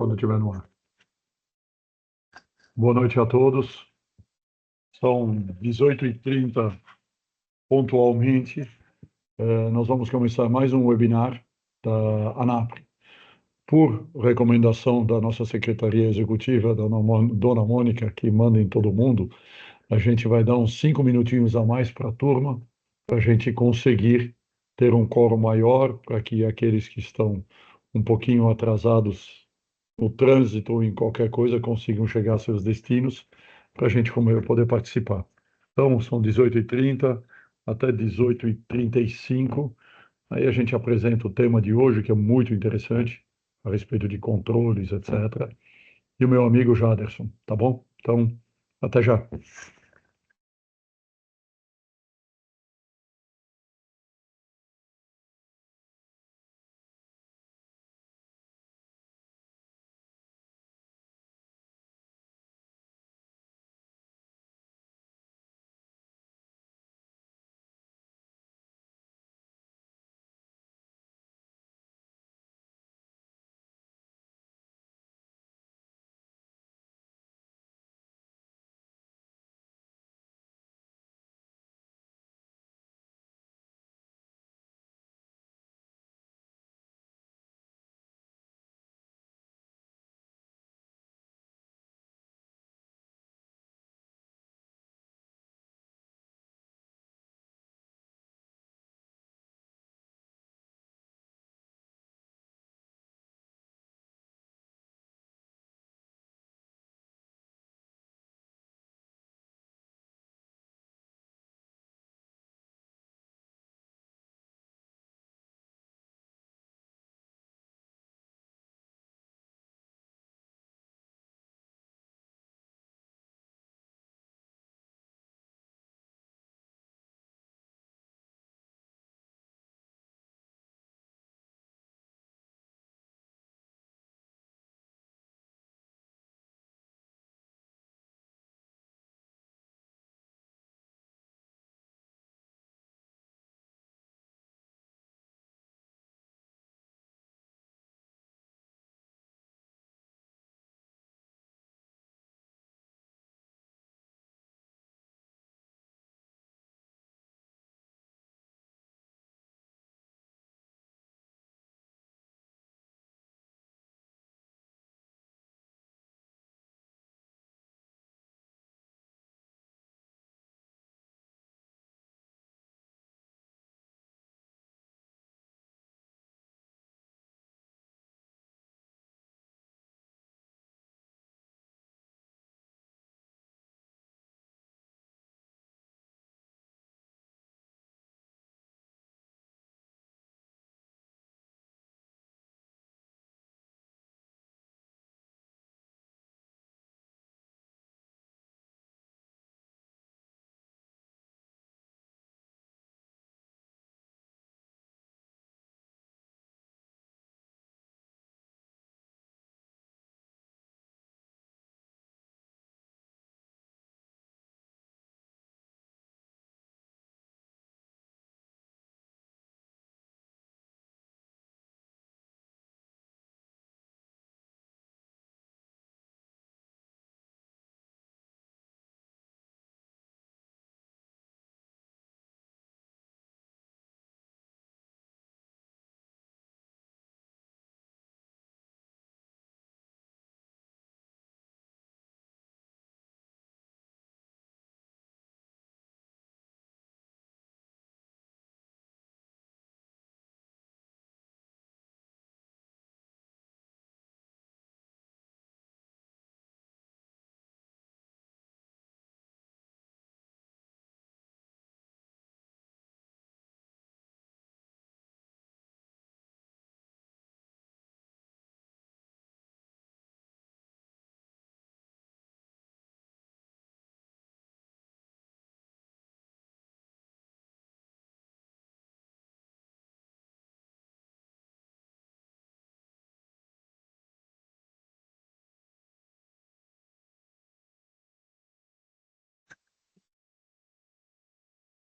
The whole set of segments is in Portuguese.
quando estiver no ar. Boa noite a todos. São 18h30 pontualmente. Nós vamos começar mais um webinar da ANAP. Por recomendação da nossa Secretaria Executiva, da Dona Mônica, que manda em todo mundo, a gente vai dar uns 5 minutinhos a mais para a turma, para a gente conseguir ter um quórum maior, para que aqueles que estão um pouquinho atrasados no trânsito ou em qualquer coisa consigam chegar a seus destinos, para a gente poder participar. Então, são 18h30 até 18h35. Aí a gente apresenta o tema de hoje, que é muito interessante, a respeito de controles, etc. E o meu amigo Jaderson, tá bom? Então, até já.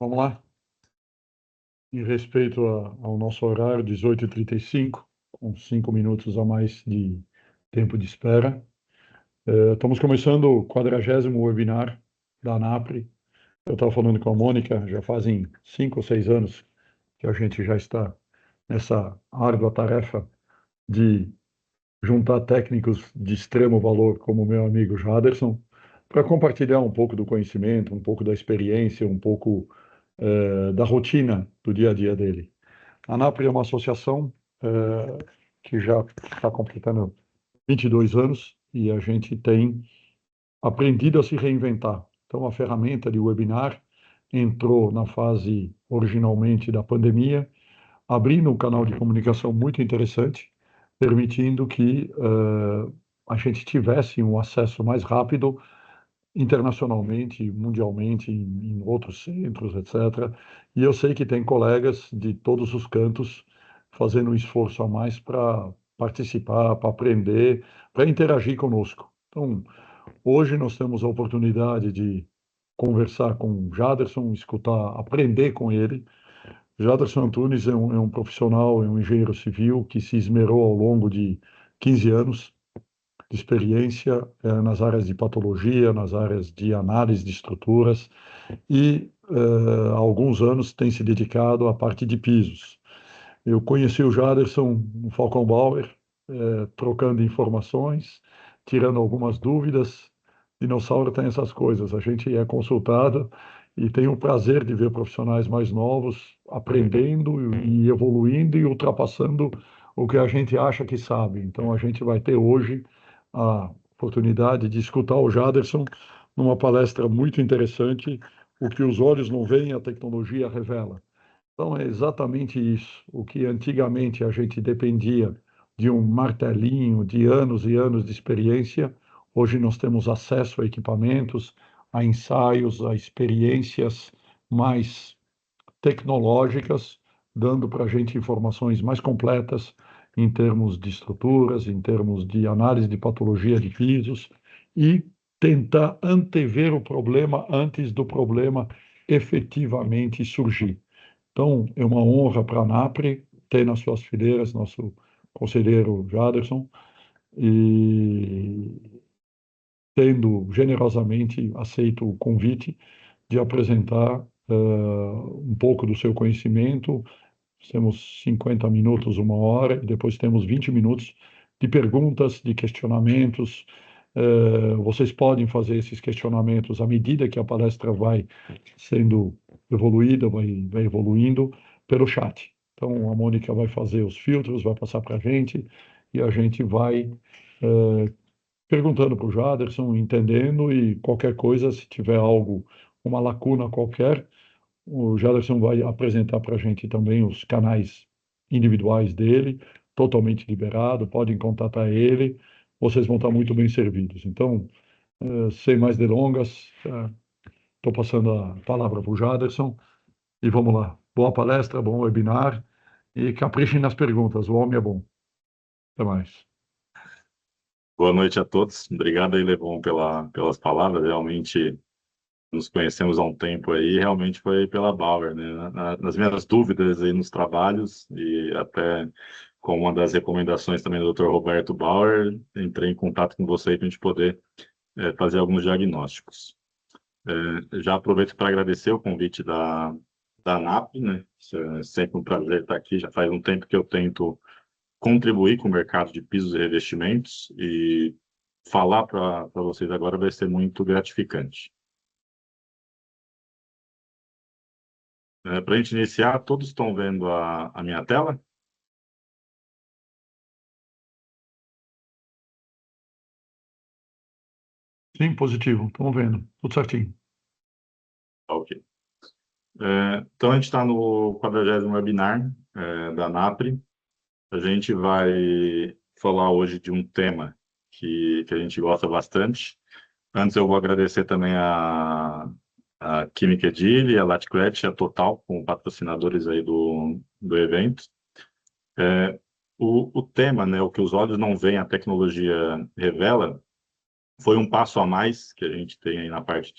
Vamos lá? Em respeito ao nosso horário, 18h35, com 5 minutos a mais tempo de espera. Estamos começando o 40º webinar da ANAPRE. Eu estava falando com a Mônica, já fazem 5 ou 6 anos que a gente já está nessa árdua tarefa de juntar técnicos de extremo valor, como o meu amigo Jaderson, para compartilhar um pouco do conhecimento, um pouco da experiência, um pouco da rotina do dia a dia dele. A ANAPRE é uma associação que já está completando 22 anos e a gente tem aprendido a se reinventar. Então, a ferramenta de webinar entrou na fase originalmente da pandemia, abrindo um canal de comunicação muito interessante, permitindo que a gente tivesse um acesso mais rápido internacionalmente, mundialmente, em outros centros, etc. E eu sei que tem colegas de todos os cantos fazendo um esforço a mais para participar, para aprender, para interagir conosco. Então, hoje nós temos a oportunidade de conversar com o Jaderson, escutar, aprender com ele. Jaderson Antunes é um profissional, é um engenheiro civil que se esmerou ao longo de 15 anos de experiência nas áreas de patologia, nas áreas de análise de estruturas e há alguns anos tem se dedicado à parte de pisos. Eu conheci o Jaderson no Falcon Bauer, trocando informações, tirando algumas dúvidas. Dinossauro tem essas coisas, a gente é consultado e tem o prazer de ver profissionais mais novos aprendendo e evoluindo e ultrapassando o que a gente acha que sabe. Então, a gente vai ter hoje a oportunidade de escutar o Jaderson numa palestra muito interessante, o que os olhos não veem, a tecnologia revela. Então, é exatamente isso. O que antigamente a gente dependia de um martelinho, de anos e anos de experiência, hoje nós temos acesso a equipamentos, a ensaios, a experiências mais tecnológicas, dando para a gente informações mais completas em termos de estruturas, em termos de análise de patologia de pisos e tentar antever o problema antes do problema efetivamente surgir. Então, é uma honra para a ANAPRE ter nas suas fileiras nosso conselheiro Jaderson e tendo generosamente aceito o convite de apresentar um pouco do seu conhecimento. Temos 50 minutos, 1 hora, e depois temos 20 minutos de perguntas, de questionamentos. Vocês podem fazer esses questionamentos à medida que a palestra vai sendo evoluída, vai evoluindo pelo chat. Então, a Mônica vai fazer os filtros, vai passar para a gente, e a gente vai perguntando para o Jaderson, entendendo, e qualquer coisa, se tiver algo, uma lacuna qualquer, o Jaderson vai apresentar para a gente também os canais individuais dele, totalmente liberado, podem contatar ele, vocês vão estar muito bem servidos. Então, sem mais delongas, estou passando a palavra para o Jaderson e vamos lá. Boa palestra, bom webinar e caprichem nas perguntas, o homem é bom. Até mais. Boa noite a todos. Obrigado aí, Levon, pelas palavras. Realmente nos conhecemos há um tempo aí, realmente foi pela Bauer, né? Nas minhas dúvidas aí nos trabalhos e até com uma das recomendações também do Dr. Roberto Bauer, entrei em contato com você para a gente poder fazer alguns diagnósticos. Já aproveito para agradecer o convite da ANAP, né? É sempre um prazer estar aqui. Já faz um tempo que eu tento contribuir com o mercado de pisos e revestimentos e falar para vocês agora vai ser muito gratificante. Para a gente iniciar, todos estão vendo a minha tela? Sim, positivo, estamos vendo, tudo certinho. Ok. Então, a gente está no 40º webinar da NAPRE. A gente vai falar hoje de um tema que a gente gosta bastante. Antes, eu vou agradecer também a Química Edile, a Latclet e a Total, como patrocinadores aí do evento. O tema, né, o que os olhos não veem, a tecnologia revela, foi um passo a mais que a gente tem aí na parte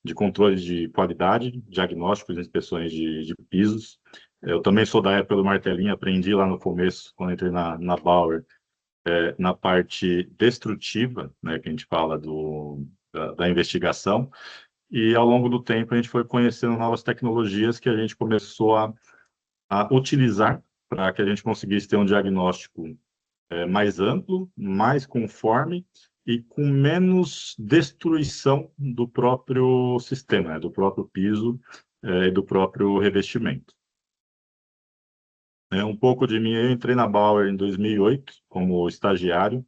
de controle de qualidade, diagnósticos e inspeções de pisos. Eu também sou da época do martelinho, aprendi lá no começo, quando entrei na Bauer, na parte destrutiva, né, que a gente fala da investigação, e ao longo do tempo a gente foi conhecendo novas tecnologias que a gente começou a utilizar para que a gente conseguisse ter um diagnóstico mais amplo, mais conforme e com menos destruição do próprio sistema, né, do próprio piso e do próprio revestimento. Um pouco de mim, eu entrei na Bauer em 2008 como estagiário,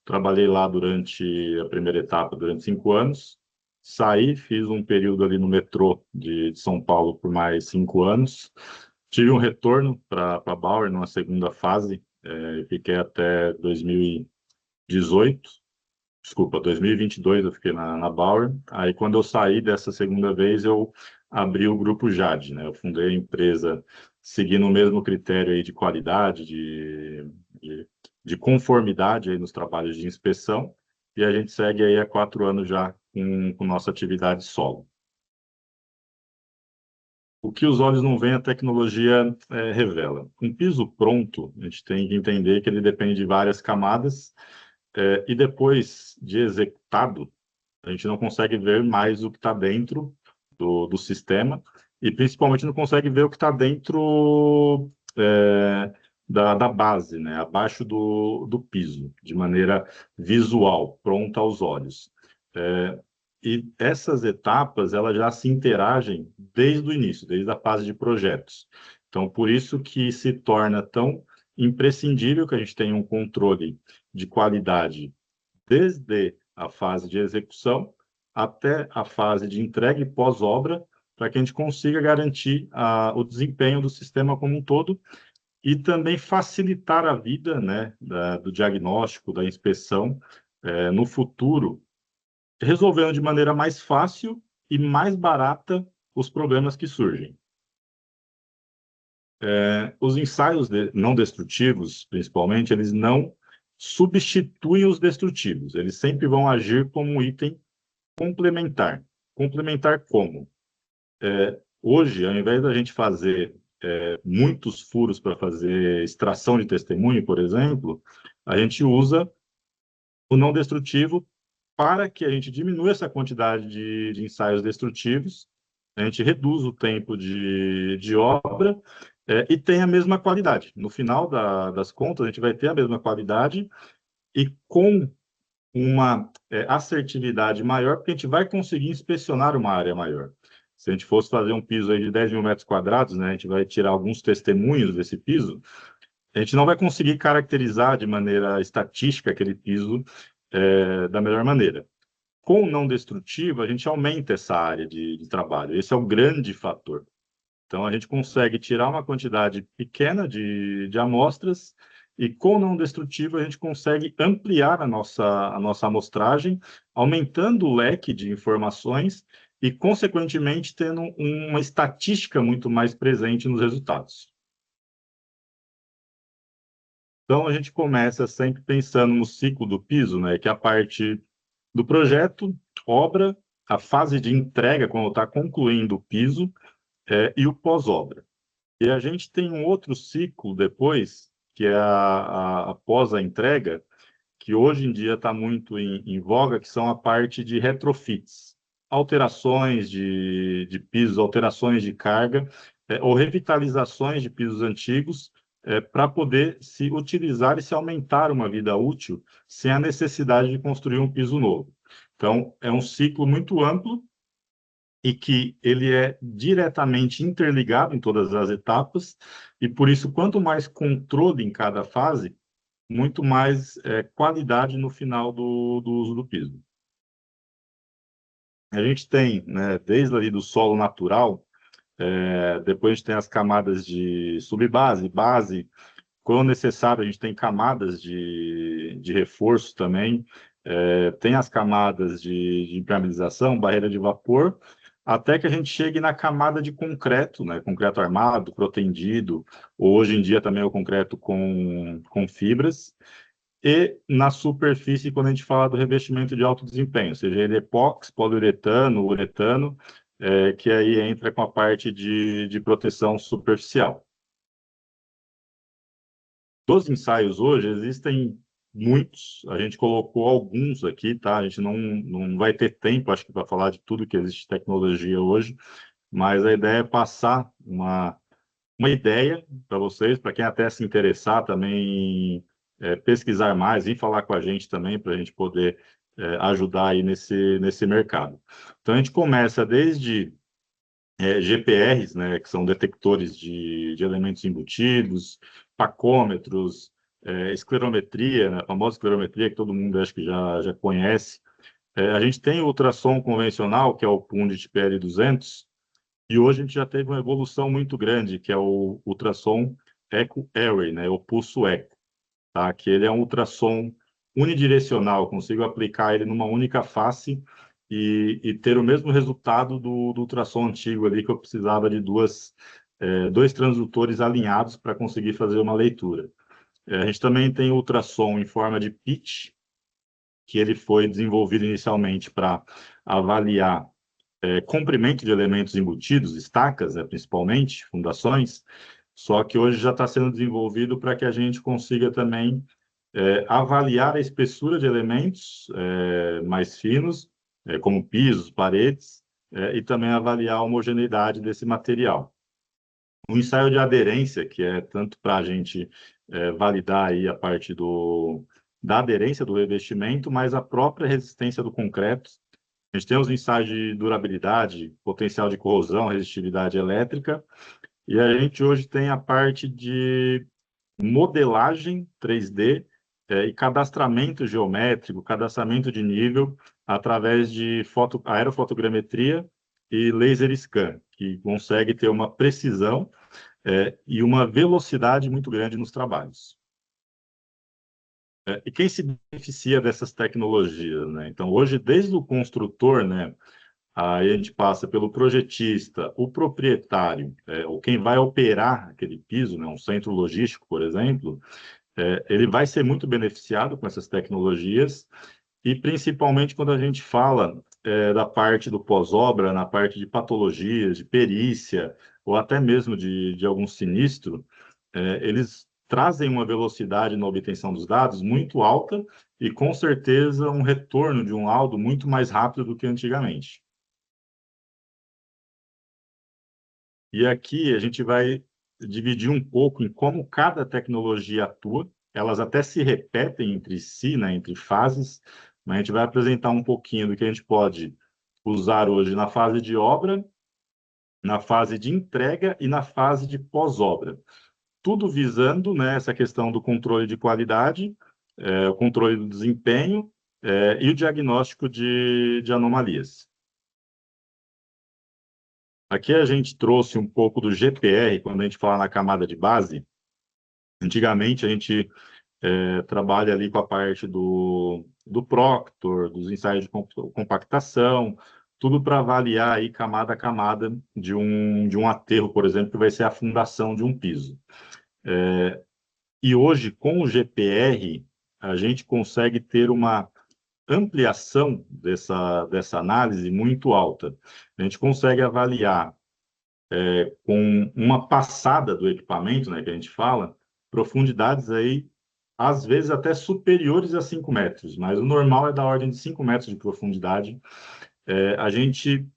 trabalhei lá durante a primeira etapa, durante 5 anos, saí, fiz um período ali no metrô de São Paulo por mais 5 anos, tive um retorno para a Bauer numa segunda fase, fiquei até 2018, desculpa, 2022 eu fiquei na Bauer. Aí, quando eu saí dessa segunda vez, eu abri o Grupo Jade, né? Eu fundei a empresa seguindo o mesmo critério aí de qualidade, de, de conformidade aí nos trabalhos de inspeção, e a gente segue aí há 4 anos já com nossa atividade solo. O que os olhos não veem, a tecnologia revela. Um piso pronto, a gente tem que entender que ele depende de várias camadas, e depois de executado, a gente não consegue ver mais o que está dentro do sistema e principalmente não consegue ver o que está dentro da base, né? Abaixo do piso, de maneira visual, pronta aos olhos. E essas etapas, elas já se interagem desde o início, desde a fase de projetos. Então, por isso que se torna tão imprescindível que a gente tenha um controle de qualidade desde a fase de execução até a fase de entrega e pós-obra, para que a gente consiga garantir o desempenho do sistema como um todo e também facilitar a vida, né, do diagnóstico, da inspeção, no futuro, resolvendo de maneira mais fácil e mais barata os problemas que surgem. Os ensaios não destrutivos, principalmente, eles não substituem os destrutivos, eles sempre vão agir como um item complementar. Complementar como? Hoje, ao invés da gente fazer muitos furos para fazer extração de testemunho, por exemplo, a gente usa o não destrutivo para que a gente diminua essa quantidade de ensaios destrutivos, a gente reduz o tempo de obra e tem a mesma qualidade. No final das contas, a gente vai ter a mesma qualidade e com uma assertividade maior, porque a gente vai conseguir inspecionar uma área maior. Se a gente fosse fazer um piso aí de 10 mil metros quadrados, né, a gente vai tirar alguns testemunhos desse piso, a gente não vai conseguir caracterizar de maneira estatística aquele piso da melhor maneira. Com o não destrutivo, a gente aumenta essa área de trabalho. Esse é o grande fator. Então, a gente consegue tirar uma quantidade pequena de amostras e, com o não destrutivo, a gente consegue ampliar a nossa amostragem, aumentando o leque de informações e, consequentemente, tendo uma estatística muito mais presente nos resultados. Então, a gente começa sempre pensando no ciclo do piso, né, que é a parte do projeto, obra, a fase de entrega, quando está concluindo o piso, e o pós-obra. E a gente tem um outro ciclo depois, que é após a entrega, que hoje em dia está muito em voga, que são a parte de retrofits, alterações de pisos, alterações de carga, ou revitalizações de pisos antigos, para poder se utilizar e se aumentar uma vida útil sem a necessidade de construir um piso novo. Então, é um ciclo muito amplo e que ele é diretamente interligado em todas as etapas, e por isso, quanto mais controle em cada fase, muito mais qualidade no final do uso do piso. A gente tem, né, desde ali do solo natural, depois a gente tem as camadas de subbase, base, quando necessário a gente tem camadas de reforço também, tem as camadas de impermeabilização, barreira de vapor, até que a gente chegue na camada de concreto, né, concreto armado, protendido, ou hoje em dia também o concreto com fibras, e na superfície, quando a gente fala do revestimento de alto desempenho, seja ele epóxi, poliuretano, uretano, que aí entra com a parte de proteção superficial. Dos ensaios hoje, existem muitos, a gente colocou alguns aqui, tá? A gente não vai ter tempo, acho que, para falar de tudo que existe de tecnologia hoje, mas a ideia é passar uma ideia para vocês, para quem até se interessar também, pesquisar mais e falar com a gente também, para a gente poder ajudar aí nesse mercado. Então, a gente começa desde GPRs, né, que são detectores de elementos embutidos, pacômetros, esclerometria, né, a famosa esclerometria que todo mundo acho que já conhece. A gente tem o ultrassom convencional, que é o Pundit PL200, e hoje a gente já teve uma evolução muito grande, que é o ultrassom Echo Array, né, o pulso eco, tá? Que ele é um ultrassom unidirecional, eu consigo aplicar ele numa única face e ter o mesmo resultado do ultrassom antigo ali, que eu precisava de dois transdutores alinhados para conseguir fazer uma leitura. A gente também tem ultrassom em forma de pitch, que ele foi desenvolvido inicialmente para avaliar comprimento de elementos embutidos, estacas, né, principalmente, fundações, só que hoje já está sendo desenvolvido para que a gente consiga também avaliar a espessura de elementos mais finos, como pisos, paredes, e também avaliar a homogeneidade desse material. O ensaio de aderência, que é tanto para a gente validar aí a parte da aderência do revestimento, mas a própria resistência do concreto. A gente tem os ensaios de durabilidade, potencial de corrosão, resistividade elétrica, e a gente hoje tem a parte de modelagem 3D e cadastramento geométrico, cadastramento de nível através de aerofotogrametria e laser scan, que consegue ter uma precisão e uma velocidade muito grande nos trabalhos. E quem se beneficia dessas tecnologias, né? Então, hoje, desde o construtor, né, aí a gente passa pelo projetista, o proprietário, ou quem vai operar aquele piso, né, um centro logístico, por exemplo, ele vai ser muito beneficiado com essas tecnologias, e principalmente quando a gente fala da parte do pós-obra, na parte de patologias, de perícia, ou até mesmo de algum sinistro, eles trazem uma velocidade na obtenção dos dados muito alta e, com certeza, um retorno de um laudo muito mais rápido do que antigamente. E aqui a gente vai dividir um pouco em como cada tecnologia atua. Elas até se repetem entre si, né, entre fases, mas a gente vai apresentar um pouquinho do que a gente pode usar hoje na fase de obra, na fase de entrega e na fase de pós-obra. Tudo visando, né, essa questão do controle de qualidade, o controle do desempenho e o diagnóstico de anomalias. Aqui a gente trouxe um pouco do GPR, quando a gente fala na camada de base. Antigamente a gente trabalha ali com a parte do Proctor, dos ensaios de compactação, tudo para avaliar aí camada a camada de um aterro, por exemplo, que vai ser a fundação de um piso. E hoje, com o GPR, a gente consegue ter uma ampliação dessa análise muito alta. A gente consegue avaliar com uma passada do equipamento, né, que a gente fala, profundidades aí, às vezes até superiores a 5 metros, mas o normal é da ordem de 5 metros de profundidade. A gente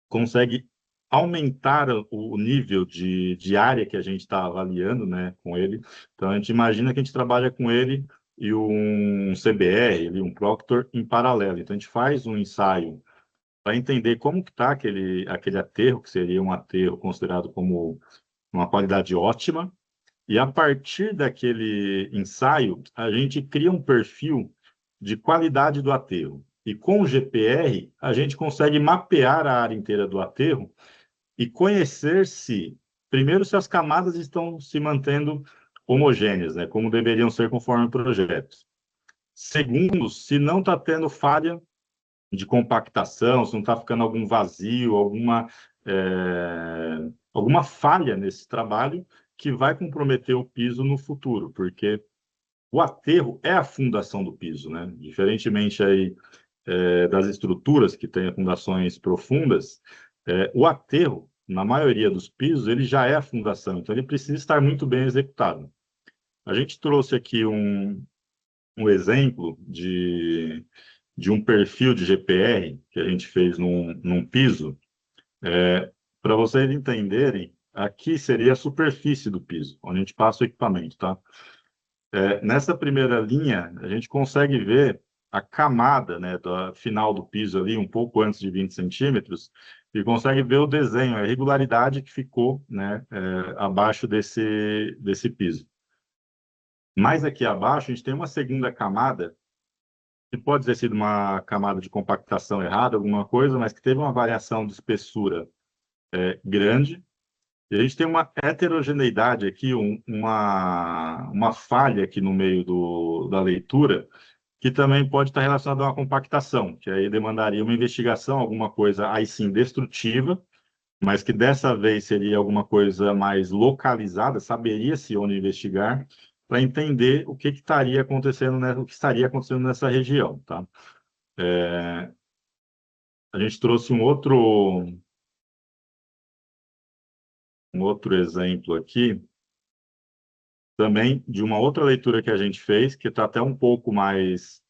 consegue aumentar o nível de área que a gente está avaliando, né, com ele. Então, a gente imagina que a gente trabalha com ele e um CBR, um Proctor em paralelo. Então, a gente faz um ensaio para entender como que está aquele aterro, que seria um aterro considerado como uma qualidade ótima, e a partir daquele ensaio, a gente cria um perfil de qualidade do aterro. E com o GPR, a gente consegue mapear a área inteira do aterro e conhecer primeiro, se as camadas estão se mantendo homogêneas, né, como deveriam ser conforme o projeto. Segundo, se não está tendo falha de compactação, se não está ficando algum vazio, alguma falha nesse trabalho que vai comprometer o piso no futuro, porque o aterro é a fundação do piso, né? Diferentemente aí, das estruturas que têm fundações profundas, o aterro, na maioria dos pisos, ele já é a fundação, então ele precisa estar muito bem executado. A gente trouxe aqui um exemplo de um perfil de GPR que a gente fez num piso, para vocês entenderem, aqui seria a superfície do piso, onde a gente passa o equipamento, tá? Nessa primeira linha, a gente consegue ver a camada, né, da final do piso ali, um pouco antes de 20 centímetros, e consegue ver o desenho, a irregularidade que ficou, né, abaixo desse piso. Mais aqui abaixo, a gente tem uma segunda camada, que pode ter sido uma camada de compactação errada, alguma coisa, mas que teve uma variação de espessura grande. E a gente tem uma heterogeneidade aqui, uma falha aqui no meio da leitura, que também pode estar relacionada a uma compactação, que aí demandaria uma investigação, alguma coisa aí sim destrutiva, mas que dessa vez seria alguma coisa mais localizada, saberia-se onde investigar, para entender o que estaria acontecendo, né, o que estaria acontecendo nessa região, tá? A gente trouxe um outro exemplo aqui, também de uma outra leitura que a gente fez, que está até um pouco mais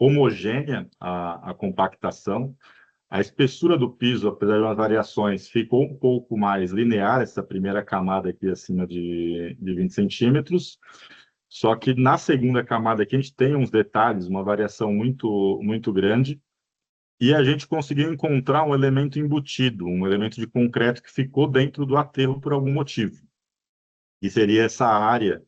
homogênea a compactação. A espessura do piso, apesar de umas variações, ficou um pouco mais linear, essa primeira camada aqui acima de 20 centímetros. Só que na segunda camada aqui a gente tem uns detalhes, uma variação muito, muito grande. E a gente conseguiu encontrar um elemento embutido, um elemento de concreto que ficou dentro do aterro por algum motivo. E seria essa área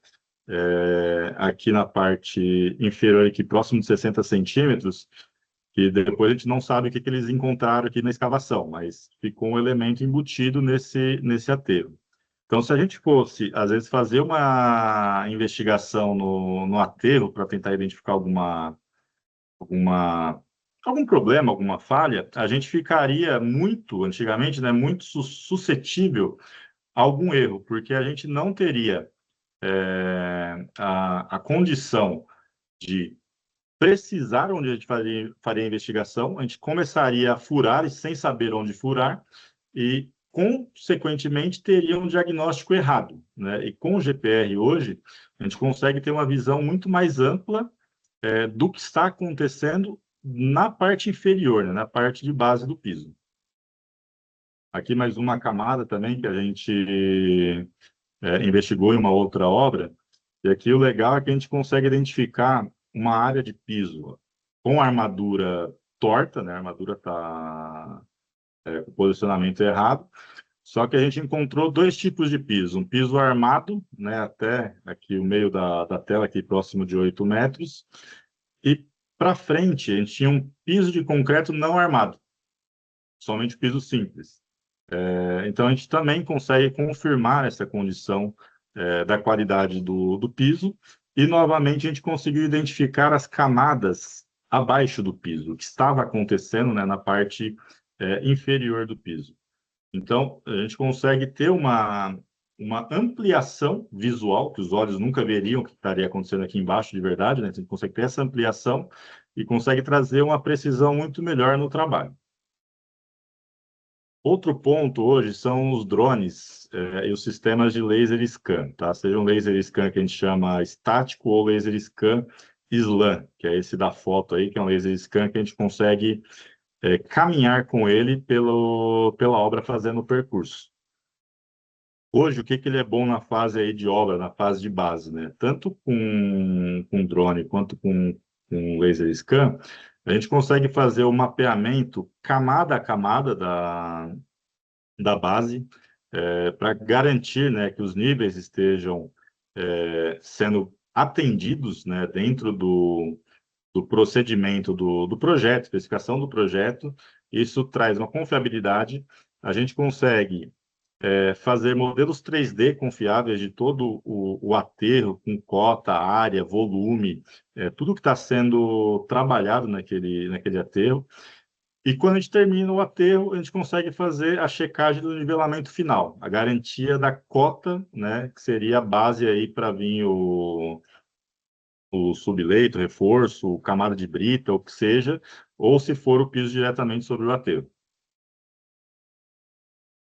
aqui na parte inferior, aqui próximo de 60 centímetros, que depois a gente não sabe o que eles encontraram aqui na escavação, mas ficou um elemento embutido nesse aterro. Então, se a gente fosse, às vezes, fazer uma investigação no aterro para tentar identificar alguma, algum problema, alguma falha, a gente ficaria muito, antigamente, né, muito suscetível a algum erro, porque a gente não teria a condição de precisar onde a gente faria a investigação, a gente começaria a furar e sem saber onde furar, e, consequentemente, teria um diagnóstico errado, né? E com o GPR hoje, a gente consegue ter uma visão muito mais ampla do que está acontecendo na parte inferior, né? Na parte de base do piso. Aqui mais uma camada também que a gente investigou em uma outra obra, e aqui o legal é que a gente consegue identificar uma área de piso com a armadura torta, né? A armadura está com o posicionamento errado, só que a gente encontrou dois tipos de piso. Um piso armado, né? Até aqui o meio da tela, aqui próximo de 8 metros, e para frente a gente tinha um piso de concreto não armado, somente piso simples. Então, a gente também consegue confirmar essa condição da qualidade do piso e, novamente, a gente conseguiu identificar as camadas abaixo do piso, o que estava acontecendo, né, na parte inferior do piso. Então, a gente consegue ter uma ampliação visual, que os olhos nunca veriam o que estaria acontecendo aqui embaixo de verdade, né? A gente consegue ter essa ampliação e consegue trazer uma precisão muito melhor no trabalho. Outro ponto hoje são os drones e os sistemas de laser scan, tá? Seja um laser scan que a gente chama estático ou laser scan SLAM, que é esse da foto aí, que é um laser scan que a gente consegue caminhar com ele pela obra fazendo o percurso. Hoje, o que ele é bom na fase aí de obra, na fase de base, né? Tanto com drone quanto com laser scan, a gente consegue fazer o mapeamento camada a camada da base, para garantir, né, que os níveis estejam sendo atendidos, né, dentro do procedimento do projeto, especificação do projeto. Isso traz uma confiabilidade. A gente consegue fazer modelos 3D confiáveis de todo o aterro, com cota, área, volume, tudo que está sendo trabalhado naquele aterro. E quando a gente termina o aterro, a gente consegue fazer a checagem do nivelamento final, a garantia da cota, né, que seria a base aí para vir o subleito, reforço, camada de brita, o que seja, ou se for o piso diretamente sobre o aterro.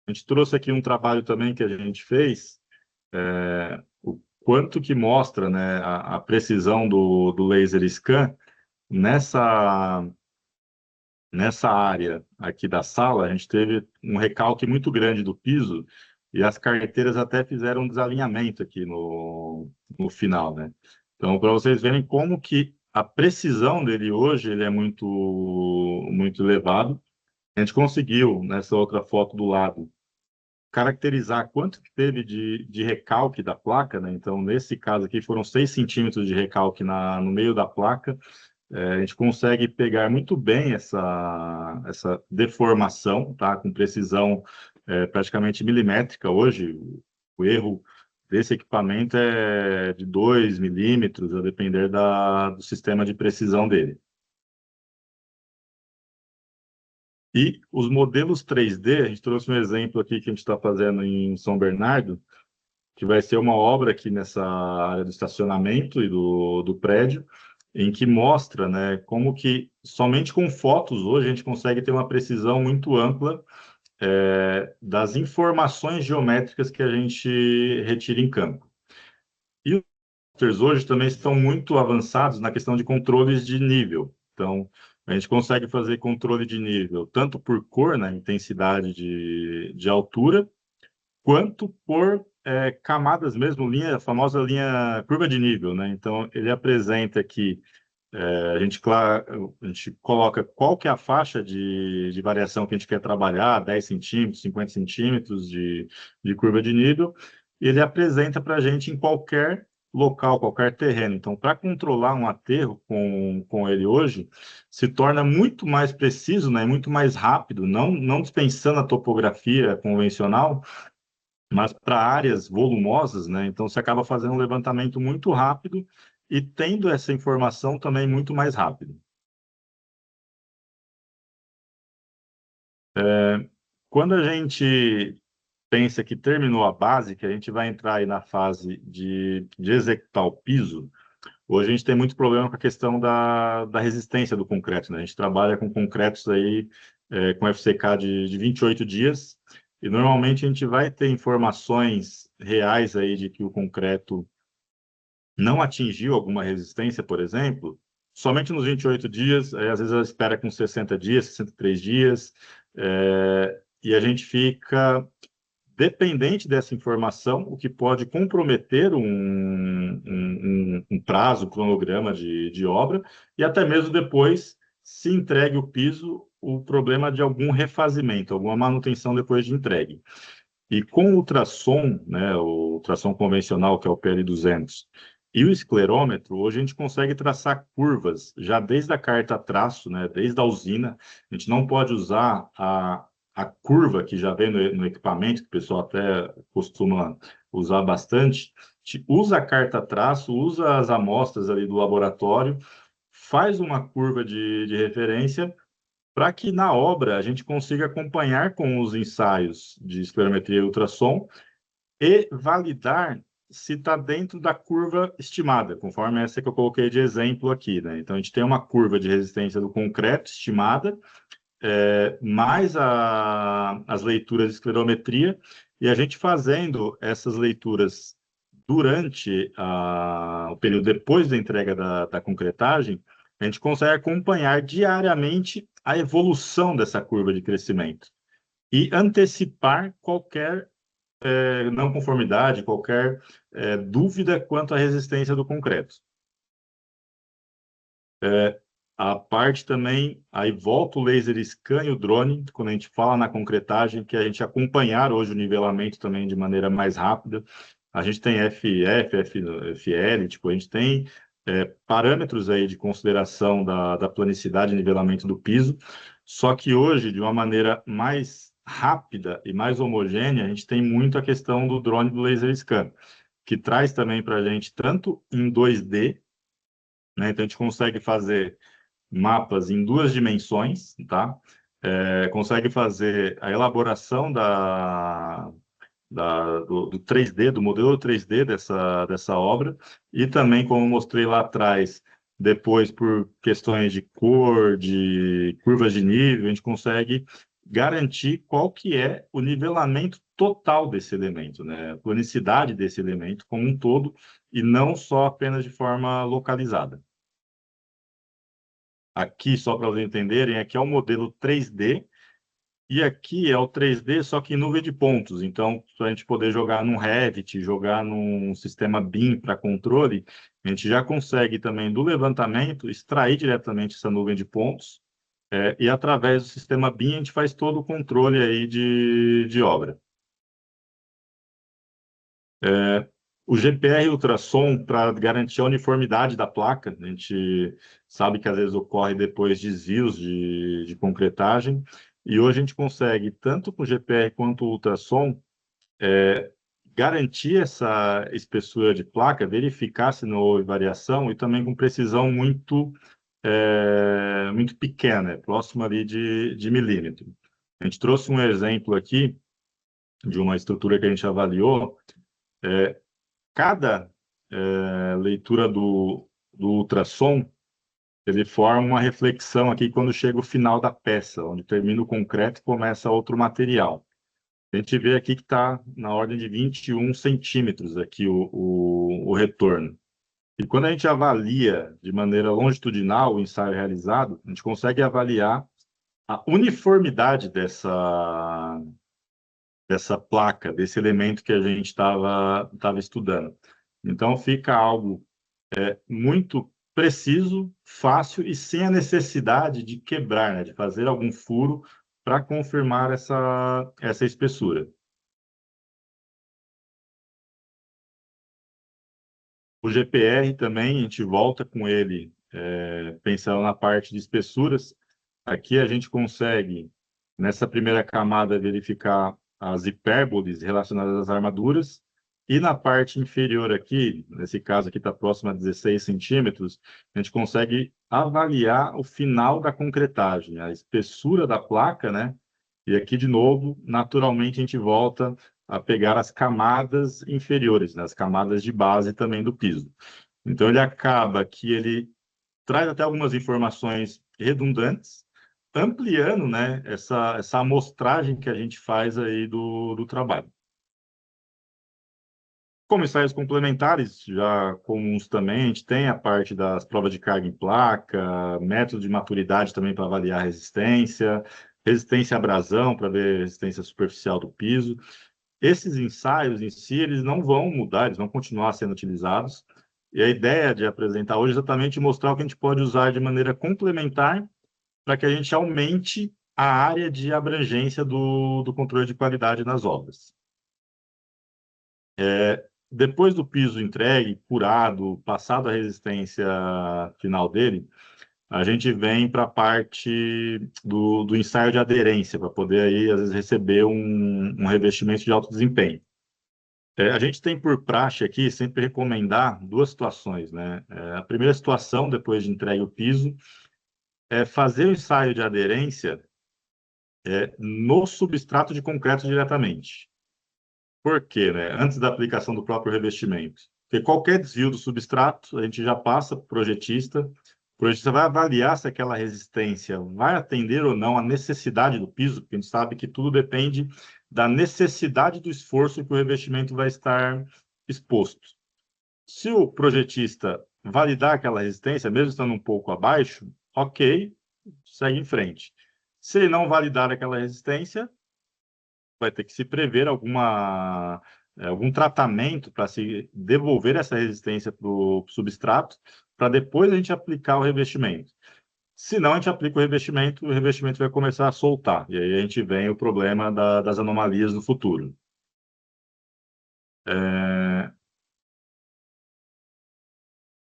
A gente trouxe aqui um trabalho também que a gente fez, quanto que mostra, né, a precisão do laser scan nessa área aqui da sala. A gente teve um recalque muito grande do piso e as carteiras até fizeram um desalinhamento aqui no final, né? Então, para vocês verem como que a precisão dele hoje ele é muito, muito elevado. A gente conseguiu, nessa outra foto do lado, caracterizar quanto que teve de recalque da placa, né? Então, nesse caso aqui, foram 6 centímetros de recalque no meio da placa. A gente consegue pegar muito bem essa deformação, tá? Com precisão praticamente milimétrica. Hoje, o erro desse equipamento é de 2 milímetros, a depender do sistema de precisão dele. E os modelos 3D, a gente trouxe um exemplo aqui que a gente está fazendo em São Bernardo, que vai ser uma obra aqui nessa área do estacionamento e do prédio, em que mostra, né, como que somente com fotos hoje a gente consegue ter uma precisão muito ampla das informações geométricas que a gente retira em campo. E os softwares hoje também estão muito avançados na questão de controles de nível. Então, a gente consegue fazer controle de nível tanto por cor, né, intensidade de altura, quanto por camadas mesmo, a famosa linha curva de nível, né? Então, ele apresenta aqui, a gente coloca qual que é a faixa de variação que a gente quer trabalhar, 10 centímetros, 50 centímetros de curva de nível, e ele apresenta para a gente em qualquer local, qualquer terreno. Então, para controlar um aterro com ele hoje, se torna muito mais preciso, né? Muito mais rápido, não dispensando a topografia convencional, mas para áreas volumosas, né? Então você acaba fazendo um levantamento muito rápido e tendo essa informação também muito mais rápido. Quando a gente pensa que terminou a base, que a gente vai entrar aí na fase de executar o piso, hoje a gente tem muito problema com a questão da resistência do concreto, né? A gente trabalha com concretos aí com FCK de 28 dias, e normalmente a gente vai ter informações reais aí de que o concreto não atingiu alguma resistência, por exemplo, somente nos 28 dias, às vezes ela espera com 60 dias, 63 dias, e a gente fica dependente dessa informação, o que pode comprometer um prazo, um cronograma de obra, e até mesmo depois, se entregue o piso, o problema de algum refazimento, alguma manutenção depois de entregue. E com o ultrassom, né, o ultrassom convencional, que é o PL200, e o esclerômetro, hoje a gente consegue traçar curvas, já desde a carta traço, né, desde a usina. A gente não pode usar a curva que já vem no equipamento, que o pessoal até costuma usar bastante. A gente usa a carta traço, usa as amostras ali do laboratório, faz uma curva de referência, para que na obra a gente consiga acompanhar com os ensaios de esclerometria e ultrassom e validar se está dentro da curva estimada, conforme essa que eu coloquei de exemplo aqui, né? Então, a gente tem uma curva de resistência do concreto estimada, mais as leituras de esclerometria, e a gente fazendo essas leituras durante o período depois da entrega da concretagem, a gente consegue acompanhar diariamente a evolução dessa curva de crescimento e antecipar qualquer não conformidade, qualquer dúvida quanto à resistência do concreto. A parte também, aí volta o laser scan e o drone, quando a gente fala na concretagem, que a gente acompanhar hoje o nivelamento também de maneira mais rápida. A gente tem FL, tipo, a gente tem parâmetros aí de consideração da planicidade e nivelamento do piso, só que hoje, de uma maneira mais rápida e mais homogênea, a gente tem muito a questão do drone do laser scan, que traz também para a gente tanto em 2D, né? Então a gente consegue fazer mapas em 2 dimensões, tá? Consegue fazer a elaboração do 3D, do modelo 3D dessa obra, e também, como eu mostrei lá atrás, depois, por questões de cor, de curvas de nível, a gente consegue garantir qual que é o nivelamento total desse elemento, né? A planicidade desse elemento como um todo, e não só apenas de forma localizada. Aqui, só para vocês entenderem, aqui é o modelo 3D, e aqui é o 3D, só que em nuvem de pontos. Então, para a gente poder jogar num Revit, jogar num sistema BIM para controle, a gente já consegue também, do levantamento, extrair diretamente essa nuvem de pontos, e através do sistema BIM a gente faz todo o controle aí de obra. O GPR ultrassom, para garantir a uniformidade da placa, a gente sabe que às vezes ocorre depois desvios de concretagem, e hoje a gente consegue, tanto com o GPR quanto o ultrassom, garantir essa espessura de placa, verificar se não houve variação, e também com precisão muito pequena, próxima ali de milímetro. A gente trouxe um exemplo aqui de uma estrutura que a gente avaliou. Cada leitura do ultrassom, ele forma uma reflexão aqui quando chega o final da peça, onde termina o concreto e começa outro material. A gente vê aqui que está na ordem de 21 centímetros aqui o retorno. E quando a gente avalia de maneira longitudinal o ensaio realizado, a gente consegue avaliar a uniformidade dessa placa, desse elemento que a gente estava estudando. Então, fica algo muito preciso, fácil e sem a necessidade de quebrar, né, de fazer algum furo para confirmar essa espessura. O GPR também, a gente volta com ele, pensando na parte de espessuras. Aqui a gente consegue, nessa primeira camada, verificar as hipérboles relacionadas às armaduras, e na parte inferior aqui, nesse caso aqui está próximo a 16 centímetros, a gente consegue avaliar o final da concretagem, a espessura da placa, né? E aqui, de novo, naturalmente, a gente volta a pegar as camadas inferiores, né? As camadas de base também do piso. Então, ele acaba que ele traz até algumas informações redundantes, ampliando, né, essa amostragem que a gente faz aí do trabalho. Como ensaios complementares, já comuns também, a gente tem a parte das provas de carga em placa, método de maturidade também para avaliar a resistência, resistência à abrasão para ver a resistência superficial do piso. Esses ensaios em si, eles não vão mudar, eles vão continuar sendo utilizados. E a ideia de apresentar hoje é exatamente mostrar o que a gente pode usar de maneira complementar para que a gente aumente a área de abrangência do controle de qualidade nas obras. Depois do piso entregue, curado, passado a resistência final dele, a gente vem para a parte do ensaio de aderência, para poder aí, às vezes, receber um revestimento de alto desempenho. A gente tem por praxe aqui sempre recomendar duas situações, né? A primeira situação, depois de entregue o piso, é fazer o ensaio de aderência no substrato de concreto diretamente. Por quê, né? Antes da aplicação do próprio revestimento. Porque qualquer desvio do substrato, a gente já passa para o projetista. O projetista vai avaliar se aquela resistência vai atender ou não à necessidade do piso, porque a gente sabe que tudo depende da necessidade do esforço que o revestimento vai estar exposto. Se o projetista validar aquela resistência, mesmo estando um pouco abaixo, ok, segue em frente. Se ele não validar aquela resistência, vai ter que se prever algum tratamento para se devolver essa resistência para o substrato, para depois a gente aplicar o revestimento. Se não, a gente aplica o revestimento vai começar a soltar, e aí a gente vem o problema das anomalias no futuro.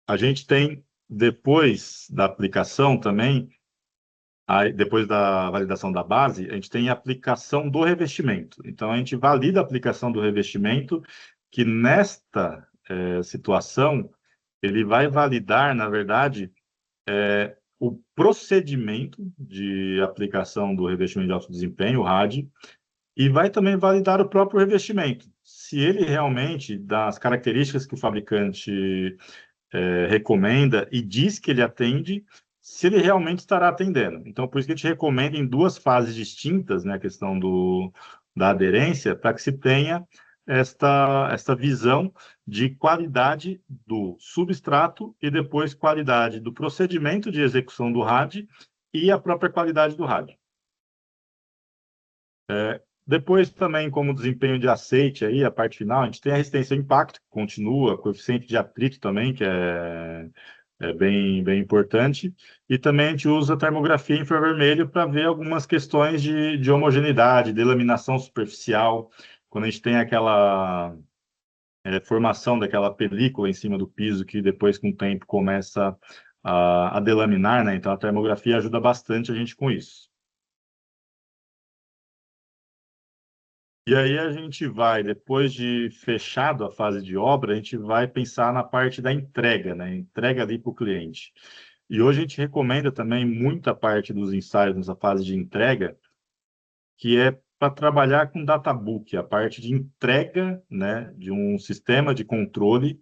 A gente tem, depois da aplicação também, depois da validação da base, a gente tem a aplicação do revestimento. Então, a gente valida a aplicação do revestimento, que nesta situação, ele vai validar, na verdade, o procedimento de aplicação do revestimento de alto desempenho, o RAD, e vai também validar o próprio revestimento. Se ele realmente, das características que o fabricante recomenda e diz que ele atende, se ele realmente estará atendendo. Então, por isso que a gente recomenda em duas fases distintas, né, a questão do da aderência, para que se tenha esta visão de qualidade do substrato e depois qualidade do procedimento de execução do RAD e a própria qualidade do RAD. Depois também, como desempenho de aceite, aí, a parte final, a gente tem a resistência ao impacto, que continua, coeficiente de atrito também, que é bem importante, e também a gente usa a termografia infravermelho para ver algumas questões de homogeneidade, delaminação superficial, quando a gente tem aquela formação daquela película em cima do piso, que depois, com o tempo, começa a delaminar, né? Então, a termografia ajuda bastante a gente com isso. E aí a gente vai, depois de fechado a fase de obra, a gente vai pensar na parte da entrega, né? Entrega ali para o cliente. E hoje a gente recomenda também muita parte dos ensaios nessa fase de entrega, que é para trabalhar com databook, a parte de entrega, né, de um sistema de controle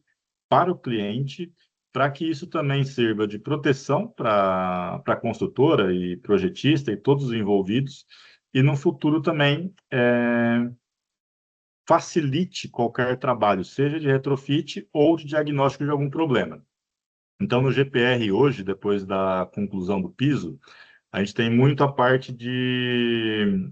para o cliente, para que isso também sirva de proteção para a construtora e projetista e todos os envolvidos, e no futuro também facilite qualquer trabalho, seja de retrofit ou de diagnóstico de algum problema. Então, no GPR hoje, depois da conclusão do piso, a gente tem muito a parte de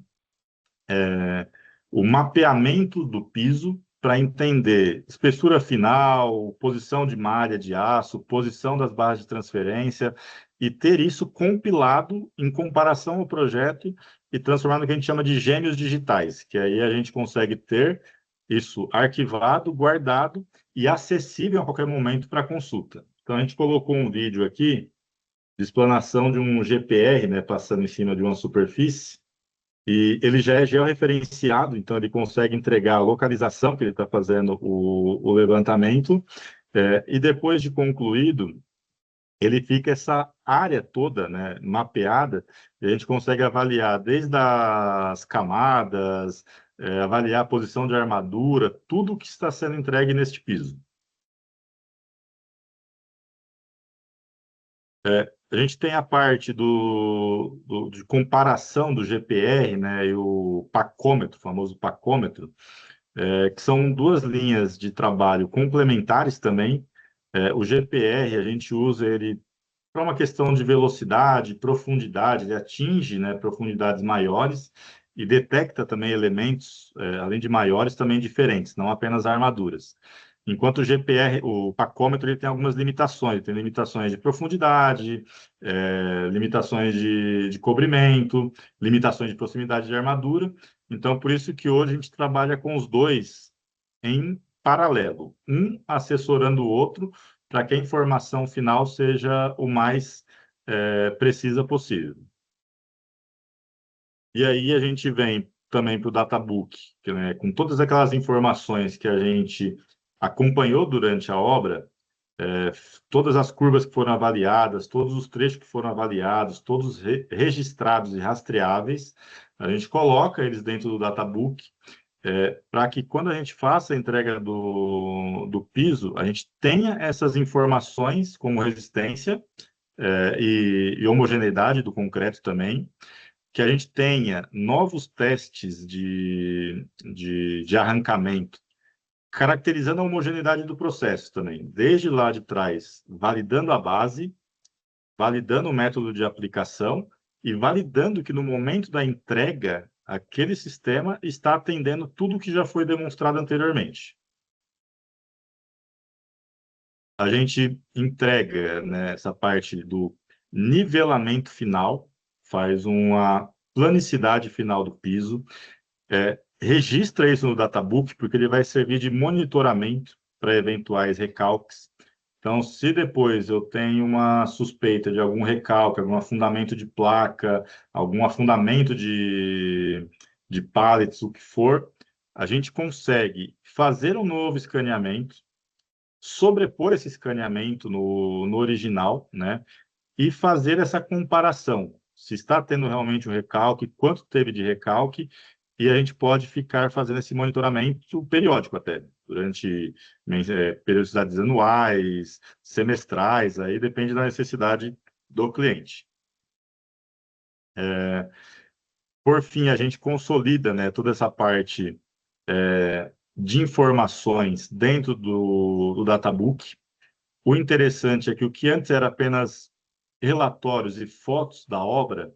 o mapeamento do piso para entender espessura final, posição de malha de aço, posição das barras de transferência e ter isso compilado em comparação ao projeto e transformar no que a gente chama de gêmeos digitais, que aí a gente consegue ter isso arquivado, guardado e acessível a qualquer momento para consulta. Então, a gente colocou um vídeo aqui de explanação de um GPR, né, passando em cima de uma superfície, e ele já é georreferenciado, então ele consegue entregar a localização que ele está fazendo o levantamento, e depois de concluído, ele fica essa área toda, né, mapeada, e a gente consegue avaliar desde as camadas, avaliar a posição de armadura, tudo que está sendo entregue neste piso. A gente tem a parte de comparação do GPR, né, e o pacômetro, o famoso pacômetro, que são duas linhas de trabalho complementares também. O GPR, a gente usa ele para uma questão de velocidade, profundidade, ele atinge, né, profundidades maiores e detecta também elementos, além de maiores, também diferentes, não apenas armaduras. Enquanto o GPR, o pacômetro, ele tem algumas limitações, ele tem limitações de profundidade, limitações de cobrimento, limitações de proximidade de armadura. Então, por isso que hoje a gente trabalha com os dois em paralelo, um assessorando o outro, para que a informação final seja o mais precisa possível. E aí a gente vem também para o databook, que, né, com todas aquelas informações que a gente acompanhou durante a obra, todas as curvas que foram avaliadas, todos os trechos que foram avaliados, todos registrados e rastreáveis, a gente coloca eles dentro do databook, para que quando a gente faça a entrega do piso, a gente tenha essas informações como resistência, e homogeneidade do concreto também, que a gente tenha novos testes de arrancamento, caracterizando a homogeneidade do processo também, desde lá de trás, validando a base, validando o método de aplicação e validando que no momento da entrega, aquele sistema está atendendo tudo que já foi demonstrado anteriormente. A gente entrega, né, essa parte do nivelamento final, faz uma planicidade final do piso, registra isso no databook, porque ele vai servir de monitoramento para eventuais recalques. Então, se depois eu tenho uma suspeita de algum recalque, algum afundamento de placa, algum afundamento de pallets, o que for, a gente consegue fazer um novo escaneamento, sobrepor esse escaneamento no original, né? E fazer essa comparação. Se está tendo realmente um recalque, quanto teve de recalque, e a gente pode ficar fazendo esse monitoramento periódico até, durante periodicidades anuais, semestrais, aí depende da necessidade do cliente. Por fim, a gente consolida, né, toda essa parte de informações dentro do databook. O interessante é que o que antes era apenas relatórios e fotos da obra,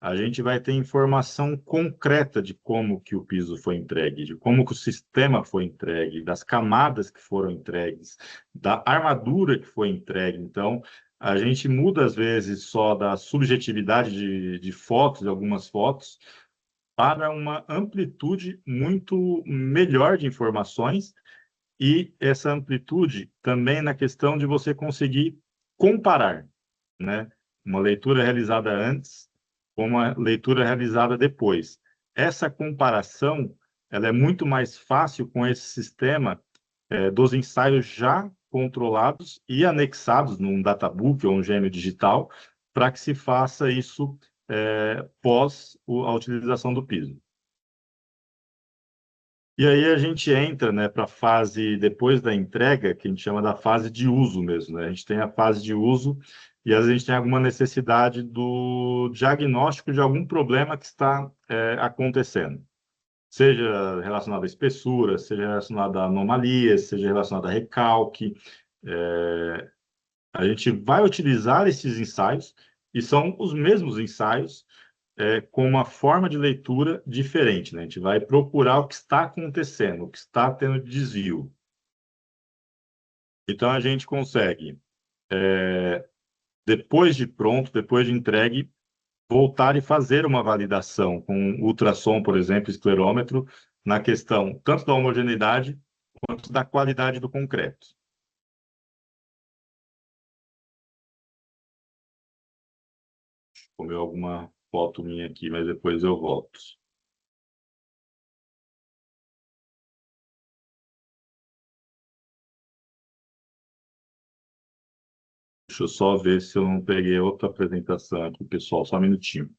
a gente vai ter informação concreta de como que o piso foi entregue, de como que o sistema foi entregue, das camadas que foram entregues, da armadura que foi entregue. Então, a gente muda, às vezes, só da subjetividade de fotos, de algumas fotos, para uma amplitude muito melhor de informações e essa amplitude também na questão de você conseguir comparar, né? Uma leitura realizada antes com uma leitura realizada depois. Essa comparação, ela é muito mais fácil com esse sistema dos ensaios já controlados e anexados num databook ou um gêmeo digital, para que se faça isso pós a utilização do piso. E aí a gente entra, né, para a fase depois da entrega, que a gente chama da fase de uso mesmo, né? A gente tem a fase de uso e às vezes a gente tem alguma necessidade do diagnóstico de algum problema que está acontecendo, seja relacionado à espessura, seja relacionado a anomalias, seja relacionado a recalque. É, a gente vai utilizar esses ensaios e são os mesmos ensaios com uma forma de leitura diferente, né? A gente vai procurar o que está acontecendo, o que está tendo desvio. Então, a gente consegue, depois de pronto, depois de entregue, voltar e fazer uma validação com ultrassom, por exemplo, esclerômetro, na questão tanto da homogeneidade quanto da qualidade do concreto. Comeu alguma foto minha aqui, mas depois eu volto. Deixa eu só ver se eu não peguei outra apresentação aqui, pessoal, só um minutinho.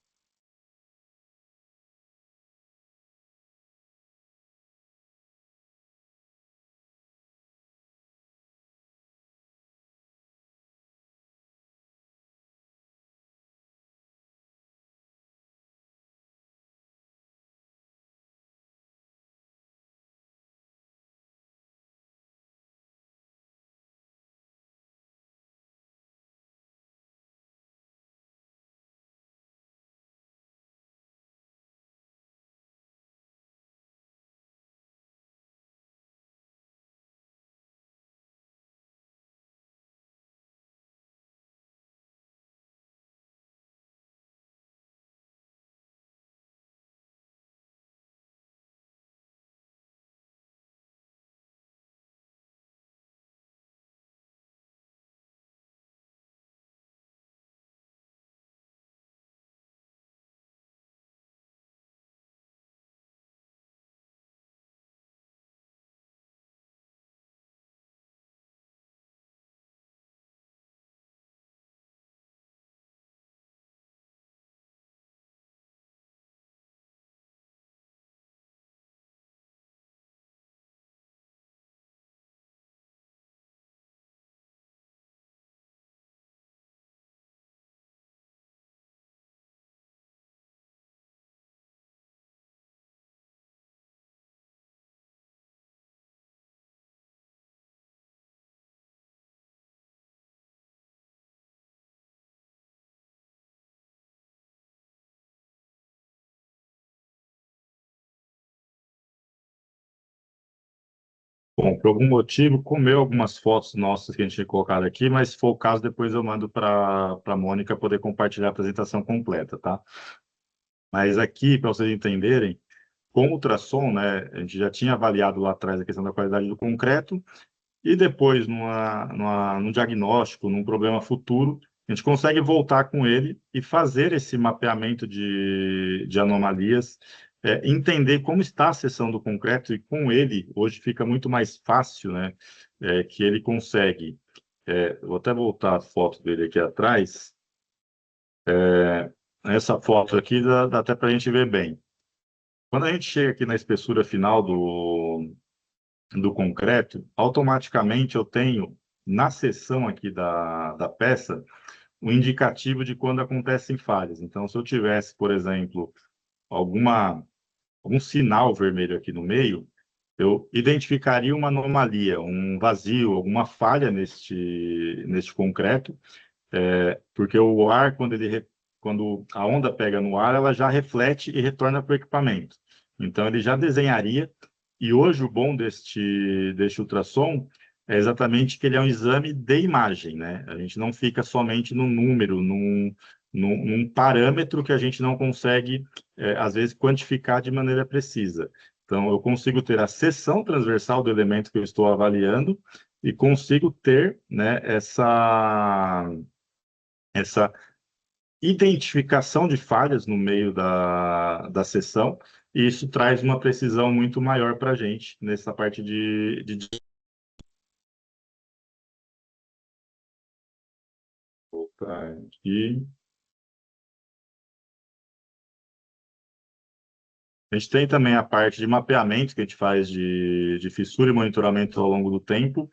Bom, por algum motivo, comeu algumas fotos nossas que a gente tinha colocado aqui, mas se for o caso, depois eu mando para a Mônica poder compartilhar a apresentação completa, tá? Mas aqui, para vocês entenderem, com o ultrassom, né, a gente já tinha avaliado lá atrás a questão da qualidade do concreto, e depois, num diagnóstico, num problema futuro, a gente consegue voltar com ele e fazer esse mapeamento de anomalias, entender como está a seção do concreto, e com ele, hoje fica muito mais fácil, né, que ele consegue. Vou até voltar a foto dele aqui atrás. Essa foto aqui dá até para a gente ver bem. Quando a gente chega aqui na espessura final do concreto, automaticamente eu tenho, na seção aqui da peça, um indicativo de quando acontecem falhas. Então, se eu tivesse, por exemplo, algum sinal vermelho aqui no meio, eu identificaria uma anomalia, um vazio, alguma falha neste concreto, porque o ar, quando a onda pega no ar, ela já reflete e retorna para o equipamento. Então, ele já desenharia, e hoje o bom deste ultrassom é exatamente que ele é um exame de imagem, né? A gente não fica somente no número, num parâmetro que a gente não consegue, às vezes, quantificar de maneira precisa. Então, eu consigo ter a seção transversal do elemento que eu estou avaliando e consigo ter, né, essa identificação de falhas no meio da sessão, e isso traz uma precisão muito maior para a gente nessa parte de... Voltar aqui. A gente tem também a parte de mapeamento que a gente faz de fissura e monitoramento ao longo do tempo,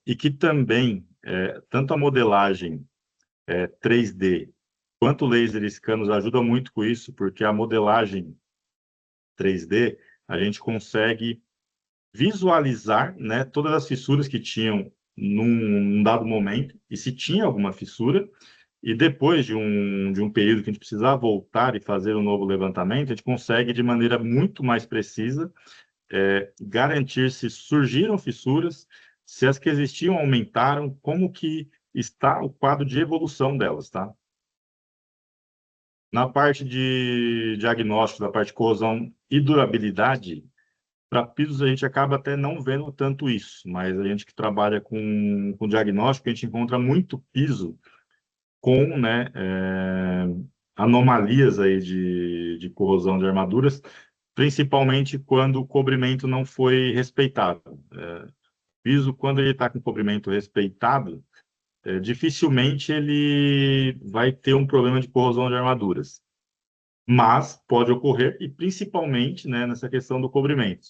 e que também, tanto a modelagem 3D quanto o laser scan nos ajuda muito com isso, porque a modelagem 3D, a gente consegue visualizar, né, todas as fissuras que tinham num dado momento, e se tinha alguma fissura, e depois de um período que a gente precisar voltar e fazer um novo levantamento, a gente consegue, de maneira muito mais precisa, garantir se surgiram fissuras, se as que existiam aumentaram, como que está o quadro de evolução delas, tá? Na parte de diagnóstico, da parte de corrosão e durabilidade, para pisos a gente acaba até não vendo tanto isso, mas a gente que trabalha com diagnóstico, a gente encontra muito piso com, né, anomalias aí de corrosão de armaduras, principalmente quando o cobrimento não foi respeitado. Piso, quando ele está com cobrimento respeitado, dificilmente ele vai ter um problema de corrosão de armaduras. Mas pode ocorrer, e principalmente, né, nessa questão do cobrimento.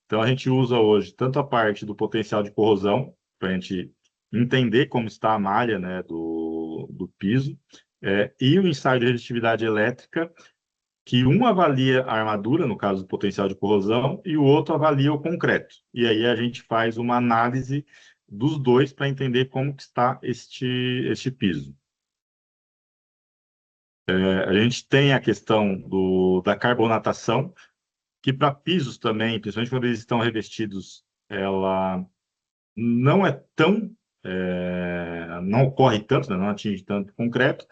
Então, a gente usa hoje tanto a parte do potencial de corrosão, para a gente entender como está a malha, né, do piso, e o ensaio de resistividade elétrica, que um avalia a armadura, no caso do potencial de corrosão, e o outro avalia o concreto. E aí a gente faz uma análise dos dois para entender como que está este piso. A gente tem a questão da carbonatação, que para pisos também, principalmente quando eles estão revestidos, ela não é tão, não ocorre tanto, né, não atinge tanto concreto,